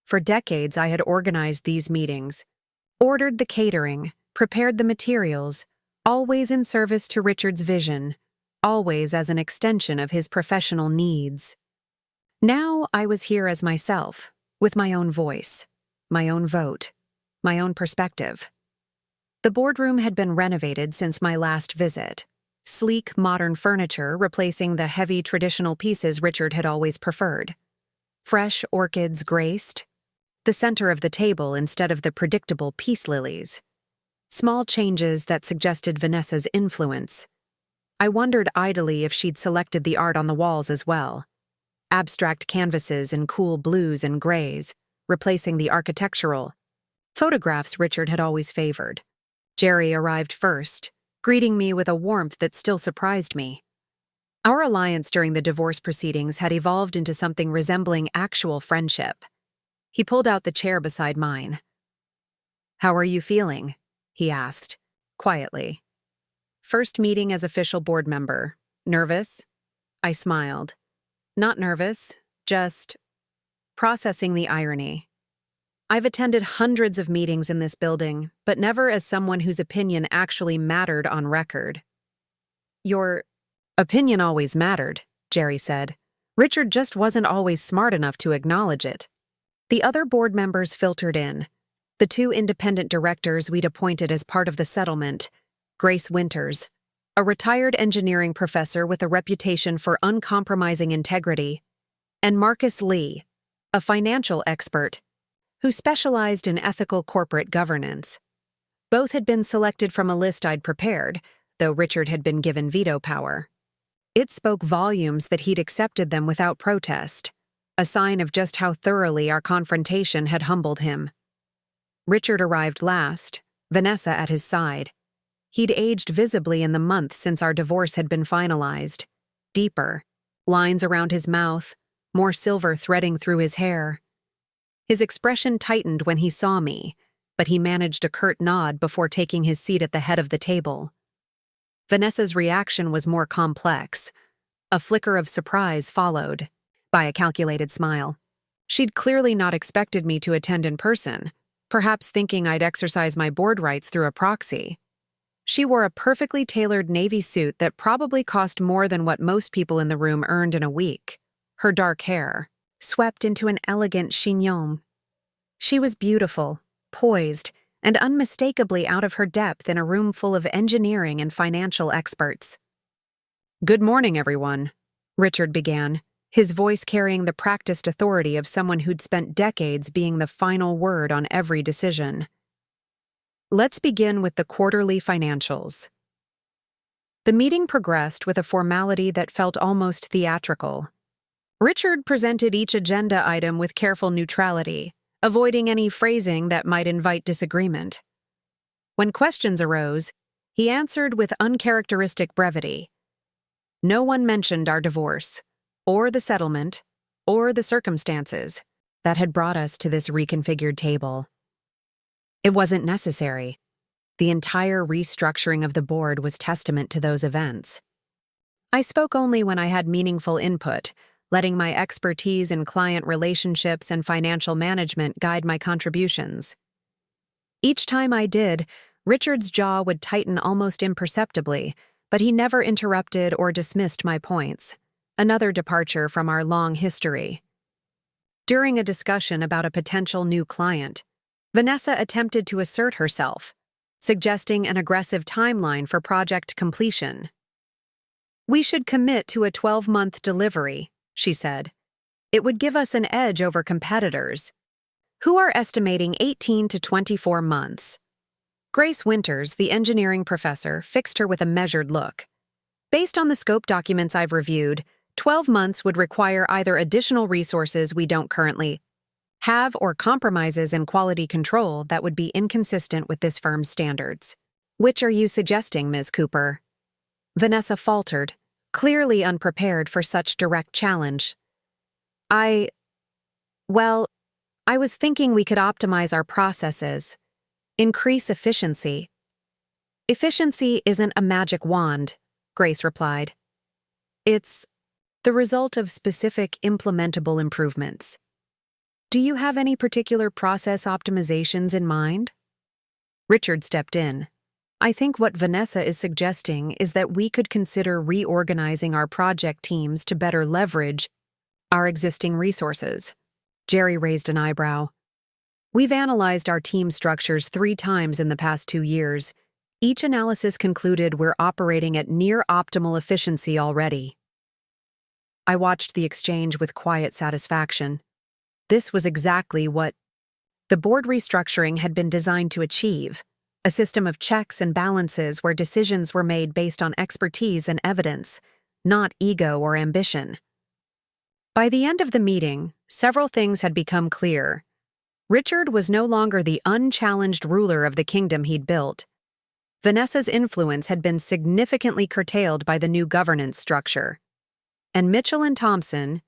For decades I had organized these meetings, ordered the catering, prepared the materials, always in service to Richard's vision, always as an extension of his professional needs. Now I was here as myself, with my own voice, my own vote, my own perspective. The boardroom had been renovated since my last visit. Sleek, modern furniture replacing the heavy traditional pieces Richard had always preferred. Fresh orchids graced the center of the table instead of the predictable peace lilies. Small changes that suggested Vanessa's influence. I wondered idly if she'd selected the art on the walls as well. Abstract canvases in cool blues and grays, replacing the architectural photographs Richard had always favored. Jerry arrived first, greeting me with a warmth that still surprised me. Our alliance during the divorce proceedings had evolved into something resembling actual friendship. He pulled out the chair beside mine. "How are you feeling?" he asked, quietly. "First meeting as official board member. Nervous?" I smiled. "Not nervous, just processing the irony. I've attended hundreds of meetings in this building, but never as someone whose opinion actually mattered on record." "Your opinion always mattered," Jerry said. "Richard just wasn't always smart enough to acknowledge it." The other board members filtered in. The 2 independent directors we'd appointed as part of the settlement, Grace Winters, a retired engineering professor with a reputation for uncompromising integrity, and Marcus Lee, a financial expert who specialized in ethical corporate governance. Both had been selected from a list I'd prepared, though Richard had been given veto power. It spoke volumes that he'd accepted them without protest, a sign of just how thoroughly our confrontation had humbled him. Richard arrived last, Vanessa at his side. He'd aged visibly in the month since our divorce had been finalized. Deeper, lines around his mouth, more silver threading through his hair. His expression tightened when he saw me, but he managed a curt nod before taking his seat at the head of the table. Vanessa's reaction was more complex. A flicker of surprise followed, by a calculated smile. She'd clearly not expected me to attend in person, perhaps thinking I'd exercise my board rights through a proxy. She wore a perfectly tailored navy suit that probably cost more than what most people in the room earned in a week. Her dark hair, swept into an elegant chignon. She was beautiful, poised, and unmistakably out of her depth in a room full of engineering and financial experts. "Good morning, everyone," Richard began, his voice carrying the practiced authority of someone who'd spent decades being the final word on every decision. "Let's begin with the quarterly financials." The meeting progressed with a formality that felt almost theatrical. Richard presented each agenda item with careful neutrality, avoiding any phrasing that might invite disagreement. When questions arose, he answered with uncharacteristic brevity. No one mentioned our divorce, or the settlement, or the circumstances that had brought us to this reconfigured table. It wasn't necessary. The entire restructuring of the board was testament to those events. I spoke only when I had meaningful input, letting my expertise in client relationships and financial management guide my contributions. Each time I did, Richard's jaw would tighten almost imperceptibly, but he never interrupted or dismissed my points, another departure from our long history. During a discussion about a potential new client, Vanessa attempted to assert herself, suggesting an aggressive timeline for project completion. "We should commit to a 12-month delivery," she said. "It would give us an edge over competitors, who are estimating 18 to 24 months. Grace Winters, the engineering professor, fixed her with a measured look. "Based on the scope documents I've reviewed, 12 months would require either additional resources we don't currently have or compromises in quality control that would be inconsistent with this firm's standards." "Which are you suggesting, Ms. Cooper?" Vanessa faltered, clearly unprepared for such direct challenge. Well, I was thinking we could optimize our processes, increase efficiency." "Efficiency isn't a magic wand," Grace replied. "It's the result of specific implementable improvements. Do you have any particular process optimizations in mind?" Richard stepped in. "I think what Vanessa is suggesting is that we could consider reorganizing our project teams to better leverage our existing resources." Jerry raised an eyebrow. "We've analyzed our team structures 3 times in the past 2 years. Each analysis concluded we're operating at near optimal efficiency already." I watched the exchange with quiet satisfaction. This was exactly what the board restructuring had been designed to achieve. A system of checks and balances where decisions were made based on expertise and evidence, not ego or ambition. By the end of the meeting, several things had become clear. Richard was no longer the unchallenged ruler of the kingdom he'd built. Vanessa's influence had been significantly curtailed by the new governance structure. And Mitchell and Thompson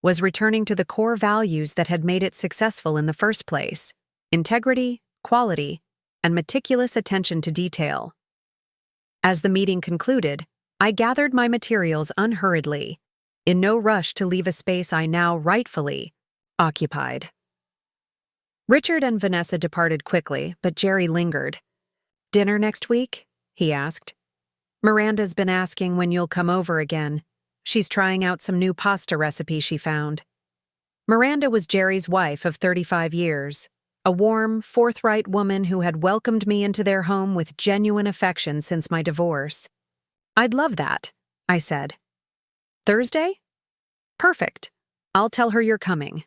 was returning to the core values that had made it successful in the first place: integrity, quality, and meticulous attention to detail. As the meeting concluded, I gathered my materials unhurriedly, in no rush to leave a space I now rightfully occupied. Richard and Vanessa departed quickly, but Jerry lingered. "Dinner next week?" he asked. "Miranda's been asking when you'll come over again. She's trying out some new pasta recipe she found." Miranda was Jerry's wife of 35 years, a warm, forthright woman who had welcomed me into their home with genuine affection since my divorce. "I'd love that," I said. "Thursday? Perfect. I'll tell her you're coming."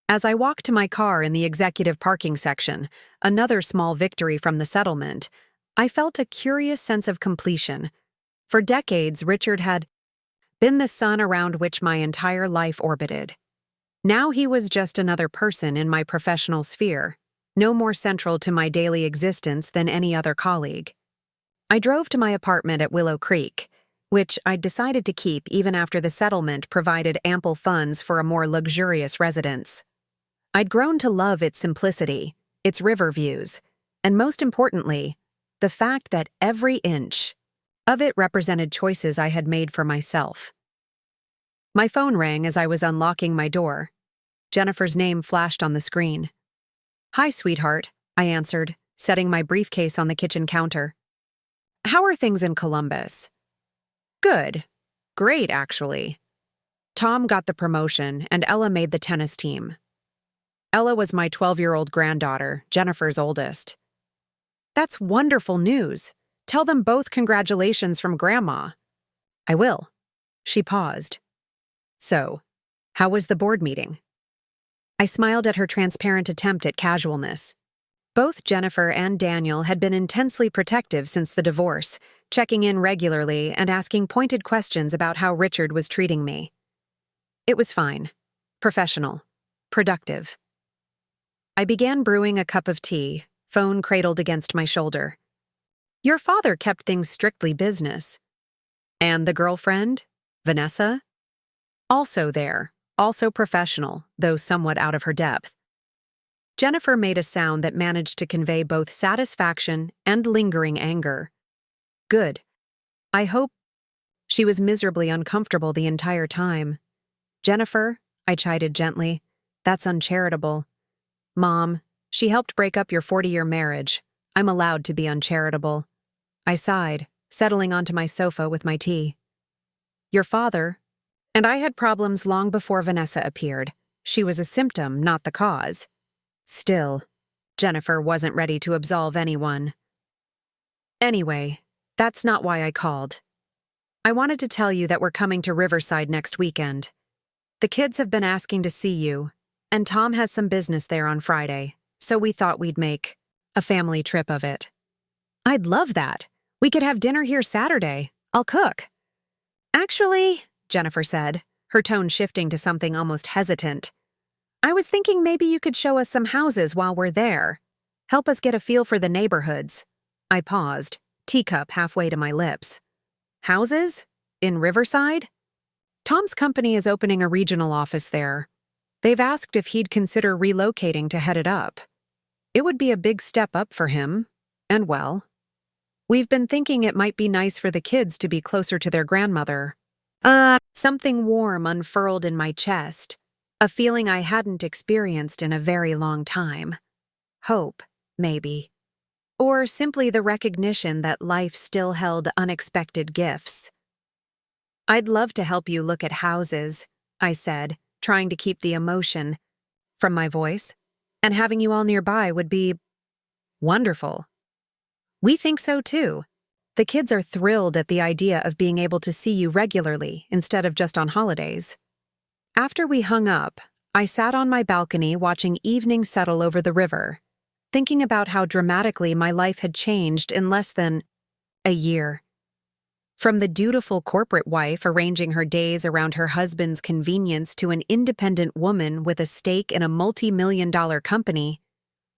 As I walked to my car in the executive parking section, another small victory from the settlement, I felt a curious sense of completion. For decades, Richard had been the sun around which my entire life orbited. Now he was just another person in my professional sphere, no more central to my daily existence than any other colleague. I drove to my apartment at Willow Creek, which I'd decided to keep even after the settlement provided ample funds for a more luxurious residence. I'd grown to love its simplicity, its river views, and most importantly, the fact that every inch of it represented choices I had made for myself. My phone rang as I was unlocking my door. Jennifer's name flashed on the screen. "Hi, sweetheart," I answered, setting my briefcase on the kitchen counter. "How are things in Columbus?" "Good. Great, actually. Tom got the promotion, and Ella made the tennis team." Ella was my 12-year-old granddaughter, Jennifer's oldest. "That's wonderful news. Tell them both congratulations from Grandma." "I will." She paused. "So, how was the board meeting?" I smiled at her transparent attempt at casualness. Both Jennifer and Daniel had been intensely protective since the divorce, checking in regularly and asking pointed questions about how Richard was treating me. It was fine. Professional. Productive. I began brewing a cup of tea, phone cradled against my shoulder. "Your father kept things strictly business." "And the girlfriend? Vanessa?" "Also there, also professional, though somewhat out of her depth." Jennifer made a sound that managed to convey both satisfaction and lingering anger. "Good. I hope—" She was miserably uncomfortable the entire time. "Jennifer," I chided gently, "that's uncharitable." "Mom, she helped break up your 40-year marriage. I'm allowed to be uncharitable." I sighed, settling onto my sofa with my tea. "Your father—" And I had problems long before Vanessa appeared. She was a symptom, not the cause. Still, Jennifer wasn't ready to absolve anyone. "Anyway, that's not why I called. I wanted to tell you that we're coming to Riverside next weekend. The kids have been asking to see you, and Tom has some business there on Friday, so we thought we'd make a family trip of it." "I'd love that. We could have dinner here Saturday. I'll cook." "Actually," Jennifer said, her tone shifting to something almost hesitant, "I was thinking maybe you could show us some houses while we're there. Help us get a feel for the neighborhoods." I paused, teacup halfway to my lips. "Houses? In Riverside?" "Tom's company is opening a regional office there. They've asked if he'd consider relocating to head it up. It would be a big step up for him, and well, we've been thinking it might be nice for the kids to be closer to their grandmother." Something warm unfurled in my chest, a feeling I hadn't experienced in a very long time. Hope, maybe. Or simply the recognition that life still held unexpected gifts. "I'd love to help you look at houses," I said, trying to keep the emotion from my voice, "and having you all nearby would be wonderful." "We think so too. The kids are thrilled at the idea of being able to see you regularly instead of just on holidays." After we hung up, I sat on my balcony watching evening settle over the river, thinking about how dramatically my life had changed in less than a year. From the dutiful corporate wife arranging her days around her husband's convenience to an independent woman with a stake in a multi-million-dollar company,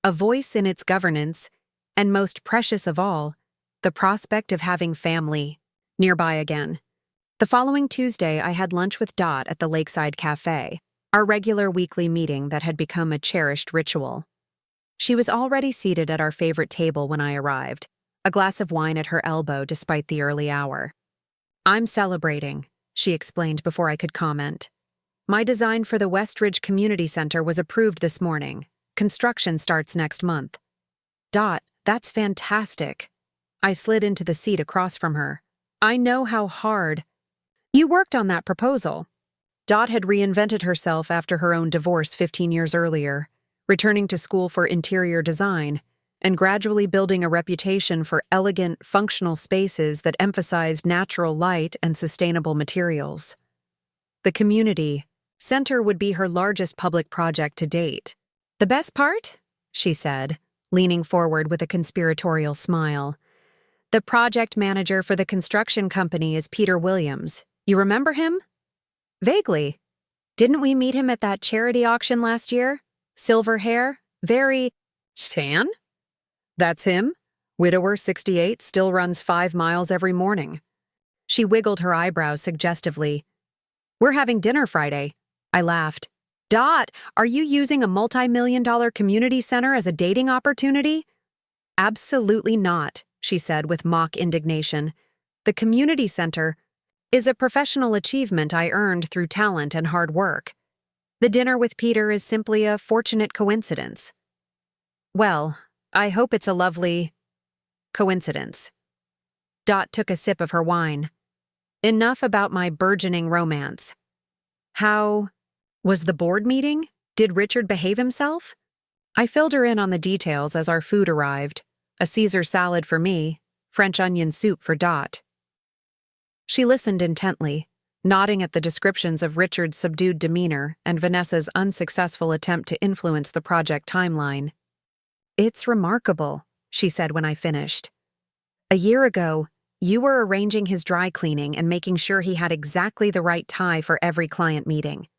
a voice in its governance, and most precious of all, the prospect of having family nearby again. The following Tuesday, I had lunch with Dot at the Lakeside Cafe, our regular weekly meeting that had become a cherished ritual. She was already seated at our favorite table when I arrived, a glass of wine at her elbow despite the early hour. "I'm celebrating," she explained before I could comment. "My design for the Westridge Community Center was approved this morning. Construction starts next month." "Dot, that's fantastic." I slid into the seat across from her. "I know how hard you worked on that proposal." Dot had reinvented herself after her own divorce 15 years earlier, returning to school for interior design and gradually building a reputation for elegant, functional spaces that emphasized natural light and sustainable materials. The community center would be her largest public project to date. "The best part?" she said, leaning forward with a conspiratorial smile. "The project manager for the construction company is Peter Williams. You remember him?" "Vaguely. Didn't we meet him at that charity auction last year? Silver hair, very tan?" "That's him. Widower, 68, still runs 5 miles every morning." She wiggled her eyebrows suggestively. "We're having dinner Friday." I laughed. "Dot, are you using a multi-million-dollar community center as a dating opportunity?" "Absolutely not," she said with mock indignation. "The community center is a professional achievement I earned through talent and hard work. The dinner with Peter is simply a fortunate coincidence." "Well, I hope it's a lovely coincidence." Dot took a sip of her wine. "Enough about my burgeoning romance. How was the board meeting? Did Richard behave himself?" I filled her in on the details as our food arrived. A Caesar salad for me, French onion soup for Dot. She listened intently, nodding at the descriptions of Richard's subdued demeanor and Vanessa's unsuccessful attempt to influence the project timeline. "It's remarkable," she said when I finished. "A year ago, you were arranging his dry cleaning and making sure he had exactly the right tie for every client meeting.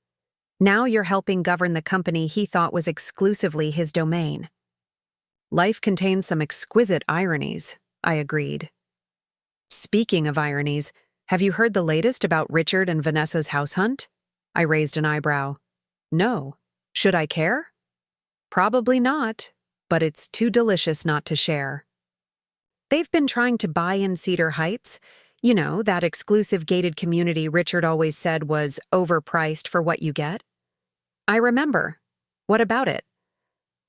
Now you're helping govern the company he thought was exclusively his domain." "Life contains some exquisite ironies," I agreed. "Speaking of ironies, have you heard the latest about Richard and Vanessa's house hunt?" I raised an eyebrow. "No. Should I care?" "Probably not, but it's too delicious not to share. They've been trying to buy in Cedar Heights, you know, that exclusive gated community Richard always said was overpriced for what you get." "I remember. What about it?"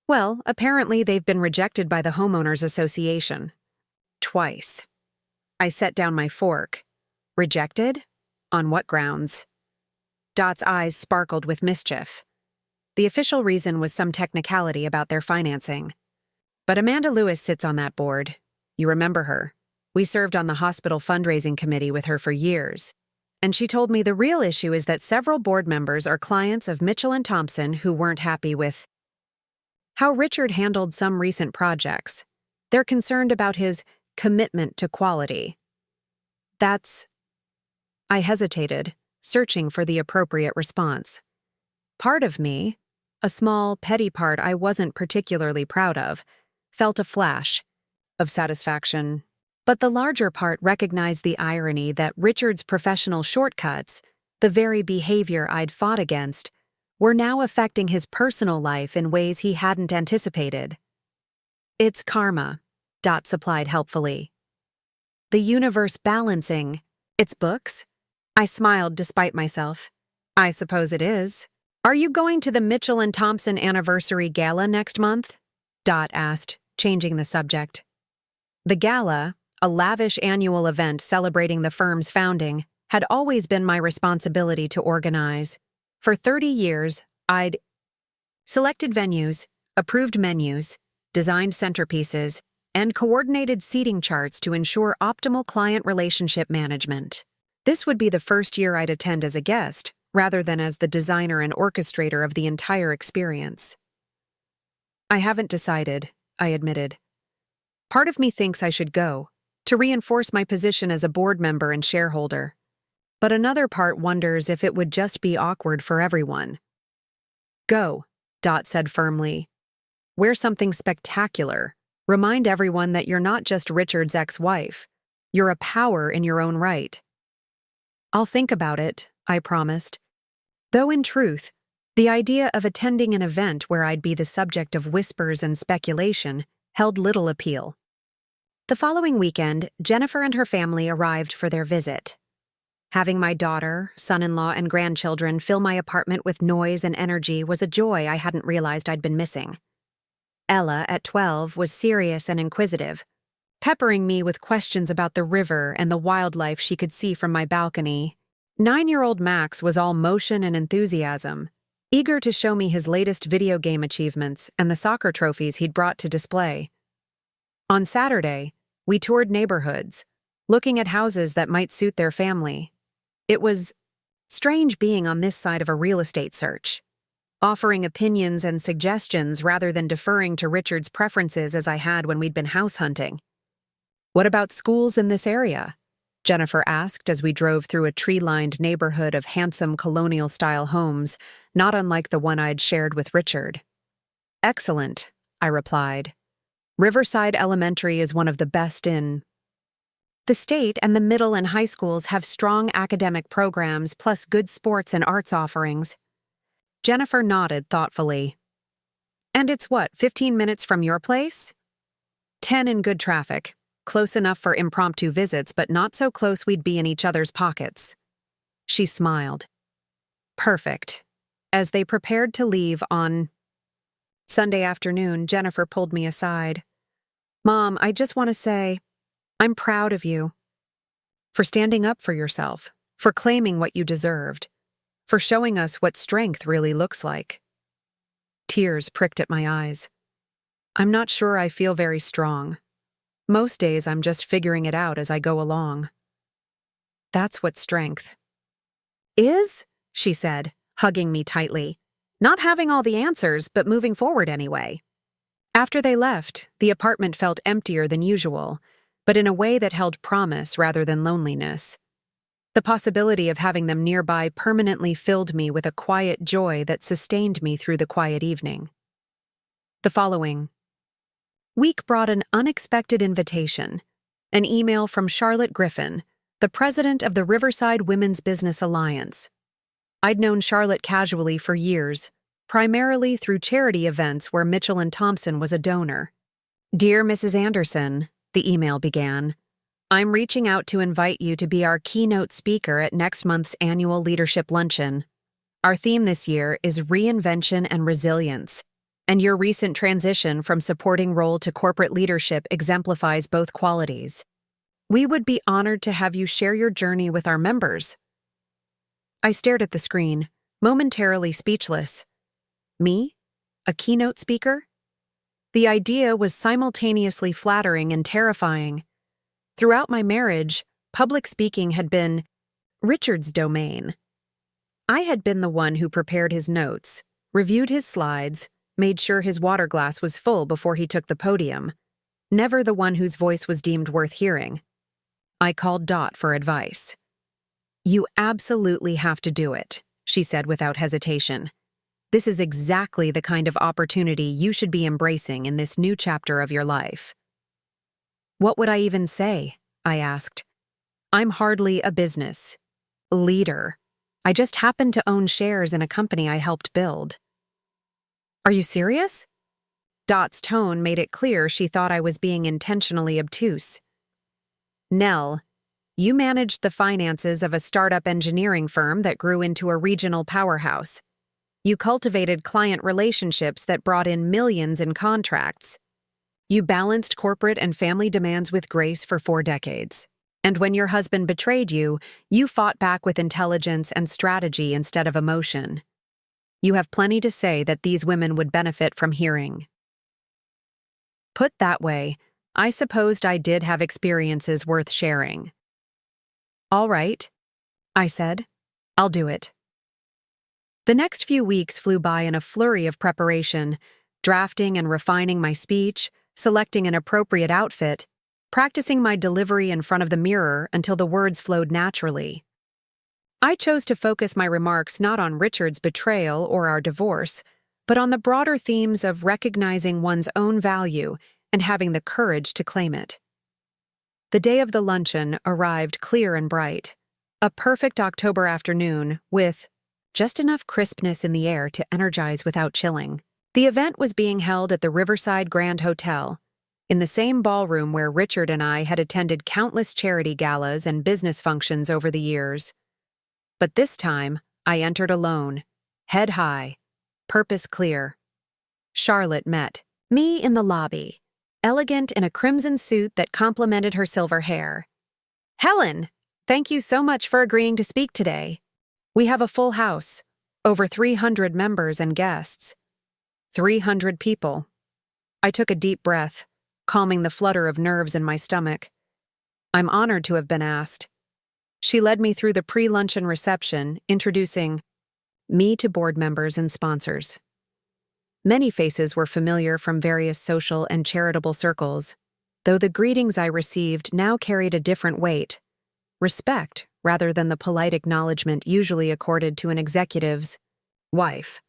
"Well, apparently they've been rejected by the Homeowners Association. Twice." I set down my fork. "Rejected? On what grounds?" Dot's eyes sparkled with mischief. "The official reason was some technicality about their financing. But Amanda Lewis sits on that board. You remember her. We served on the hospital fundraising committee with her for years. And she told me the real issue is that several board members are clients of Mitchell and Thompson who weren't happy with how Richard handled some recent projects. They're concerned about his commitment to quality." "That's—" I hesitated, searching for the appropriate response. Part of me, a small, petty part I wasn't particularly proud of, felt a flash of satisfaction. But the larger part recognized the irony that Richard's professional shortcuts, the very behavior I'd fought against, were now affecting his personal life in ways he hadn't anticipated. "It's karma," Dot supplied helpfully. "The universe balancing its books?" I smiled despite myself. "I suppose it is." "Are you going to the Mitchell and Thompson anniversary gala next month?" Dot asked, changing the subject. The gala, a lavish annual event celebrating the firm's founding, had always been my responsibility to organize. For 30 years, I'd selected venues, approved menus, designed centerpieces, and coordinated seating charts to ensure optimal client relationship management. This would be the first year I'd attend as a guest, rather than as the designer and orchestrator of the entire experience. "I haven't decided," I admitted. "Part of me thinks I should go, to reinforce my position as a board member and shareholder. But another part wonders if it would just be awkward for everyone." "Go," Dot said firmly. "Wear something spectacular. Remind everyone that you're not just Richard's ex-wife. You're a power in your own right." I'll think about it, I promised. Though in truth, the idea of attending an event where I'd be the subject of whispers and speculation held little appeal. The following weekend, Jennifer and her family arrived for their visit. Having my daughter, son-in-law, and grandchildren fill my apartment with noise and energy was a joy I hadn't realized I'd been missing. Ella, at 12, was serious and inquisitive, peppering me with questions about the river and the wildlife she could see from my balcony. 9-year-old Max was all motion and enthusiasm, eager to show me his latest video game achievements and the soccer trophies he'd brought to display. On Saturday, we toured neighborhoods, looking at houses that might suit their family. It was strange being on this side of a real estate search, offering opinions and suggestions rather than deferring to Richard's preferences as I had when we'd been house hunting. "What about schools in this area?" Jennifer asked as we drove through a tree-lined neighborhood of handsome colonial-style homes, not unlike the one I'd shared with Richard. "Excellent," I replied. "Riverside Elementary is one of the best in the state, and the middle and high schools have strong academic programs plus good sports and arts offerings." Jennifer nodded thoughtfully. "And it's what, 15 minutes from your place?" 10 in good traffic. Close enough for impromptu visits, but not so close we'd be in each other's pockets. She smiled. Perfect. As they prepared to leave on Sunday afternoon, Jennifer pulled me aside. "Mom, I just want to say, I'm proud of you. For standing up for yourself, for claiming what you deserved, for showing us what strength really looks like." Tears pricked at my eyes. "I'm not sure I feel very strong. Most days I'm just figuring it out as I go along." "That's what strength is," she said, hugging me tightly. "Not having all the answers, but moving forward anyway." After they left, the apartment felt emptier than usual, but in a way that held promise rather than loneliness. The possibility of having them nearby permanently filled me with a quiet joy that sustained me through the quiet evening. The following week brought an unexpected invitation, an email from Charlotte Griffin, the president of the Riverside Women's Business Alliance. I'd known Charlotte casually for years, primarily through charity events where Mitchell & Thompson was a donor. "Dear Mrs. Anderson," the email began, "I'm reaching out to invite you to be our keynote speaker at next month's annual leadership luncheon. Our theme this year is reinvention and resilience, and your recent transition from supporting role to corporate leadership exemplifies both qualities. We would be honored to have you share your journey with our members." I stared at the screen, momentarily speechless. Me? A keynote speaker? The idea was simultaneously flattering and terrifying. Throughout my marriage, public speaking had been Richard's domain. I had been the one who prepared his notes, reviewed his slides, made sure his water glass was full before he took the podium, never the one whose voice was deemed worth hearing. I called Dot for advice. "You absolutely have to do it," she said without hesitation. "This is exactly the kind of opportunity you should be embracing in this new chapter of your life." "What would I even say?" I asked. "I'm hardly a business leader. I just happen to own shares in a company I helped build." "Are you serious?" Dot's tone made it clear she thought I was being intentionally obtuse. "Nell, you managed the finances of a startup engineering firm that grew into a regional powerhouse. You cultivated client relationships that brought in millions in contracts. You balanced corporate and family demands with grace for 4 decades. And when your husband betrayed you, you fought back with intelligence and strategy instead of emotion. You have plenty to say that these women would benefit from hearing." Put that way, I supposed I did have experiences worth sharing. "All right," I said. "I'll do it." The next few weeks flew by in a flurry of preparation, drafting and refining my speech, selecting an appropriate outfit, practicing my delivery in front of the mirror until the words flowed naturally. I chose to focus my remarks not on Richard's betrayal or our divorce, but on the broader themes of recognizing one's own value and having the courage to claim it. The day of the luncheon arrived clear and bright. A perfect October afternoon with just enough crispness in the air to energize without chilling. The event was being held at the Riverside Grand Hotel, in the same ballroom where Richard and I had attended countless charity galas and business functions over the years. But this time, I entered alone, head high, purpose clear. Charlotte met me in the lobby, elegant in a crimson suit that complemented her silver hair. "Helen, thank you so much for agreeing to speak today. We have a full house, over 300 members and guests. 300 people." I took a deep breath, calming the flutter of nerves in my stomach. I'm honored to have been asked. She led me through the pre-luncheon reception, introducing me to board members and sponsors. Many faces were familiar from various social and charitable circles, though the greetings I received now carried a different weight, respect rather than the polite acknowledgement usually accorded to an executive's wife.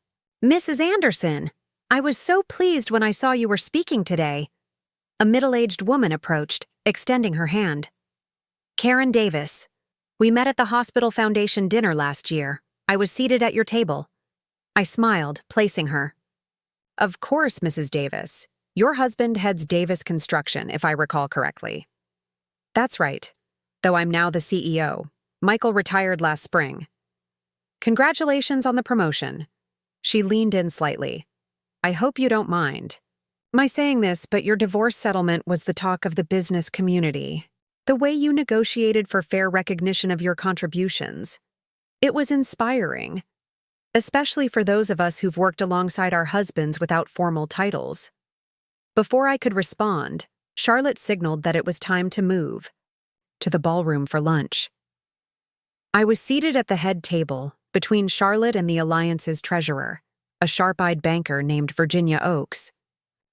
"Mrs. Anderson, I was so pleased when I saw you were speaking today." A middle-aged woman approached, extending her hand. "Karen Davis. We met at the Hospital Foundation dinner last year. I was seated at your table." I smiled, placing her. "Of course, Mrs. Davis. Your husband heads Davis Construction, if I recall correctly." "That's right, though I'm now the CEO. Michael retired last spring." "Congratulations on the promotion." She leaned in slightly. "I hope you don't mind my saying this, but your divorce settlement was the talk of the business community. The way you negotiated for fair recognition of your contributions. It was inspiring, especially for those of us who've worked alongside our husbands without formal titles." Before I could respond, Charlotte signaled that it was time to move to the ballroom for lunch. I was seated at the head table, between Charlotte and the Alliance's treasurer, a sharp-eyed banker named Virginia Oakes.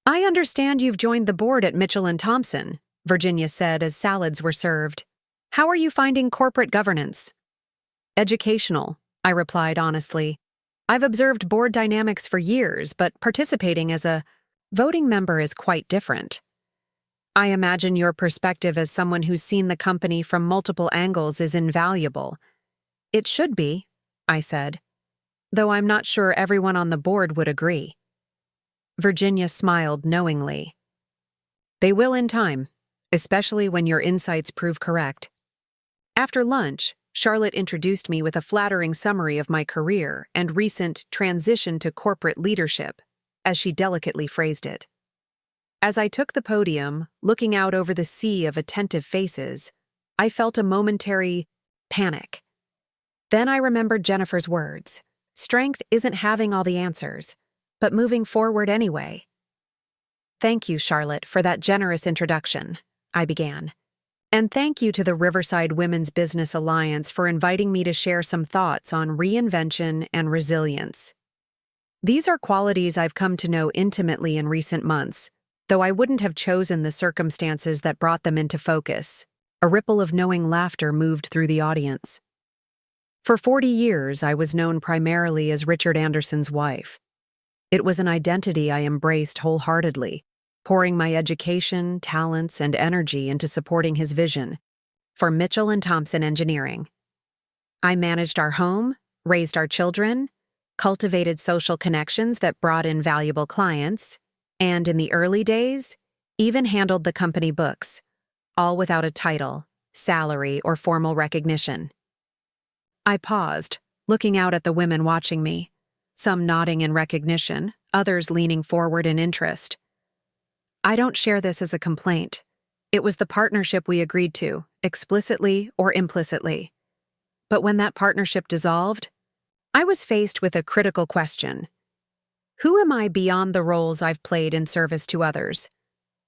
"I understand you've joined the board at Mitchell & Thompson," Virginia said as salads were served. "How are you finding corporate governance?" "Educational," I replied honestly. "I've observed board dynamics for years, but participating as a voting member is quite different." "I imagine your perspective as someone who's seen the company from multiple angles is invaluable." "It should be," I said, "though I'm not sure everyone on the board would agree." Virginia smiled knowingly. "They will in time, especially when your insights prove correct." After lunch, Charlotte introduced me with a flattering summary of my career and recent transition to corporate leadership, as she delicately phrased it. As I took the podium, looking out over the sea of attentive faces, I felt a momentary panic. Then I remembered Jennifer's words. Strength isn't having all the answers, but moving forward anyway. "Thank you, Charlotte, for that generous introduction," I began. "And thank you to the Riverside Women's Business Alliance for inviting me to share some thoughts on reinvention and resilience. These are qualities I've come to know intimately in recent months, though I wouldn't have chosen the circumstances that brought them into focus." A ripple of knowing laughter moved through the audience. For 40 years, I was known primarily as Richard Anderson's wife. It was an identity I embraced wholeheartedly, pouring my education, talents, and energy into supporting his vision for Mitchell & Thompson Engineering. I managed our home, raised our children, cultivated social connections that brought in valuable clients, and in the early days, even handled the company books, all without a title, salary, or formal recognition. I paused, looking out at the women watching me, some nodding in recognition, others leaning forward in interest. I don't share this as a complaint. It was the partnership we agreed to, explicitly or implicitly. But when that partnership dissolved, I was faced with a critical question. Who am I beyond the roles I've played in service to others?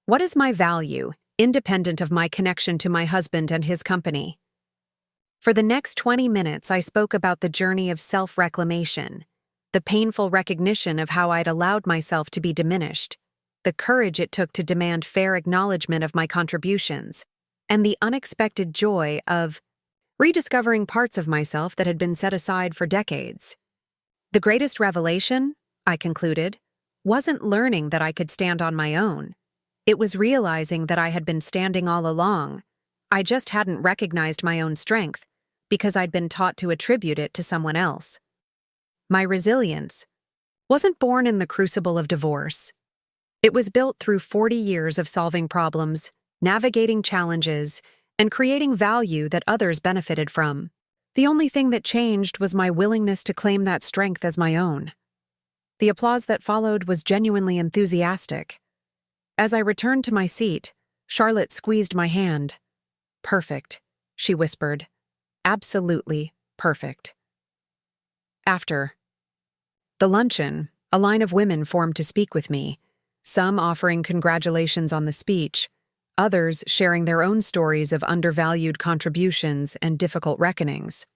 What is my value, independent of my connection to my husband and his company? For the next 20 minutes, I spoke about the journey of self-reclamation, the painful recognition of how I'd allowed myself to be diminished, the courage it took to demand fair acknowledgement of my contributions, and the unexpected joy of rediscovering parts of myself that had been set aside for decades. The greatest revelation, I concluded, wasn't learning that I could stand on my own. It was realizing that I had been standing all along. I just hadn't recognized my own strength, because I'd been taught to attribute it to someone else. My resilience wasn't born in the crucible of divorce. It was built through 40 years of solving problems, navigating challenges, and creating value that others benefited from. The only thing that changed was my willingness to claim that strength as my own. The applause that followed was genuinely enthusiastic. As I returned to my seat, Charlotte squeezed my hand. "Perfect," she whispered. "Absolutely perfect." After the luncheon, a line of women formed to speak with me, some offering congratulations on the speech, others sharing their own stories of undervalued contributions and difficult reckonings.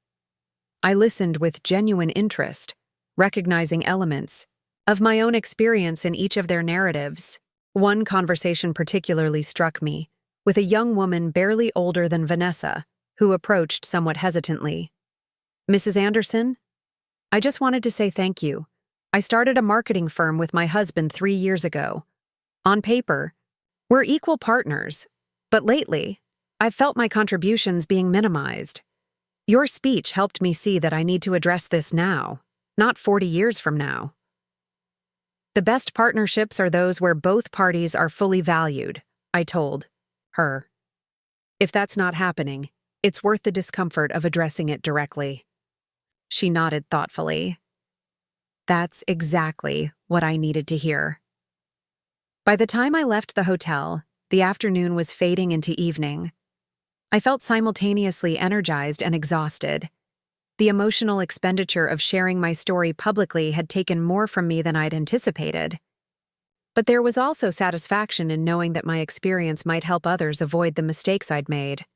I listened with genuine interest, recognizing elements of my own experience in each of their narratives. One conversation particularly struck me, with a young woman barely older than Vanessa, who approached somewhat hesitantly. "Mrs. Anderson? I just wanted to say thank you. I started a marketing firm with my husband 3 years ago. On paper, we're equal partners, but lately, I've felt my contributions being minimized. Your speech helped me see that I need to address this now, not 40 years from now. The best partnerships are those where both parties are fully valued," I told her. "If that's not happening, it's worth the discomfort of addressing it directly." She nodded thoughtfully. That's exactly what I needed to hear. By the time I left the hotel, the afternoon was fading into evening. I felt simultaneously energized and exhausted. The emotional expenditure of sharing my story publicly had taken more from me than I'd anticipated. But there was also satisfaction in knowing that my experience might help others avoid the mistakes I'd made.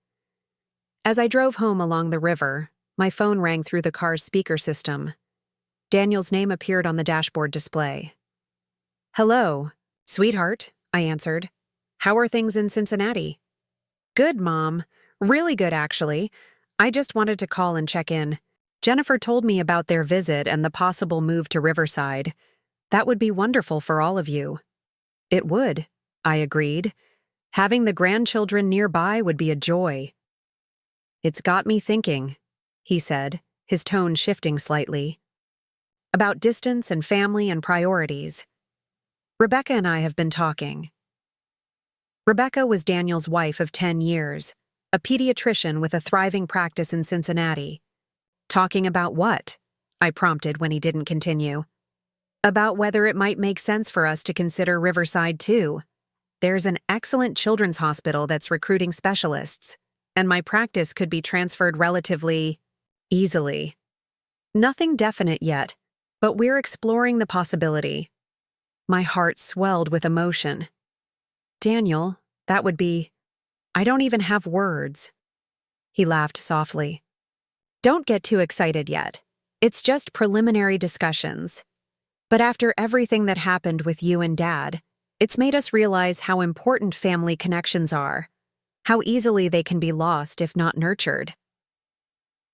As I drove home along the river, my phone rang through the car's speaker system. Daniel's name appeared on the dashboard display. "Hello, sweetheart," I answered. "How are things in Cincinnati?" "Good, Mom. Really good, actually. I just wanted to call and check in. Jennifer told me about their visit and the possible move to Riverside. That would be wonderful for all of you." "It would," I agreed. "Having the grandchildren nearby would be a joy." "It's got me thinking," he said, his tone shifting slightly. "About distance and family and priorities. Rebecca and I have been talking." Rebecca was Daniel's wife of 10 years, a pediatrician with a thriving practice in Cincinnati. "Talking about what?" I prompted when he didn't continue. "About whether it might make sense for us to consider Riverside too. There's an excellent children's hospital that's recruiting specialists, and my practice could be transferred relatively easily. Nothing definite yet, but we're exploring the possibility." My heart swelled with emotion. "Daniel, that would be... I don't even have words." He laughed softly. "Don't get too excited yet. It's just preliminary discussions. But after everything that happened with you and Dad, it's made us realize how important family connections are, how easily they can be lost if not nurtured."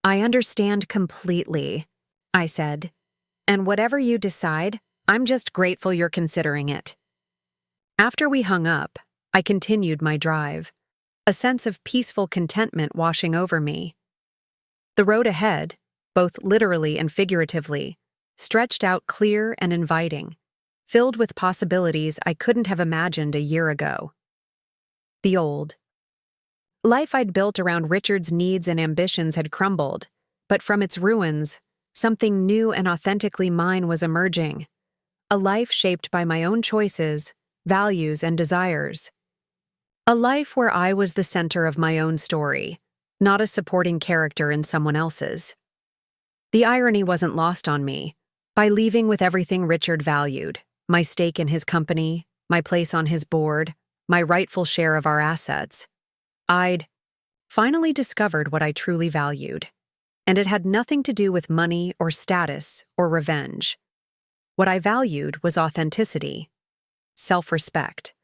"I understand completely," I said. "And whatever you decide, I'm just grateful you're considering it." After we hung up, I continued my drive, a sense of peaceful contentment washing over me. The road ahead, both literally and figuratively, stretched out clear and inviting, filled with possibilities I couldn't have imagined a year ago. The old life I'd built around Richard's needs and ambitions had crumbled, but from its ruins, something new and authentically mine was emerging. A life shaped by my own choices, values, and desires. A life where I was the center of my own story, not a supporting character in someone else's. The irony wasn't lost on me. By leaving with everything Richard valued, my stake in his company, my place on his board, my rightful share of our assets, I'd finally discovered what I truly valued. And it had nothing to do with money or status or revenge. What I valued was authenticity, self-respect,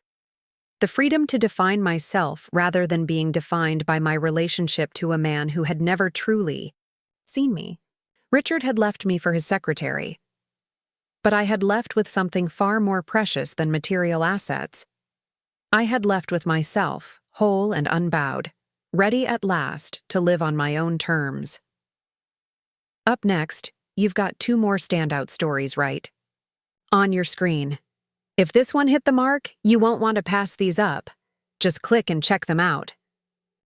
the freedom to define myself rather than being defined by my relationship to a man who had never truly seen me. Richard had left me for his secretary, but I had left with something far more precious than material assets. I had left with myself, whole and unbowed, ready at last to live on my own terms. Up next, you've got two more standout stories, right? On your screen. If this one hit the mark, you won't want to pass these up. Just click and check them out.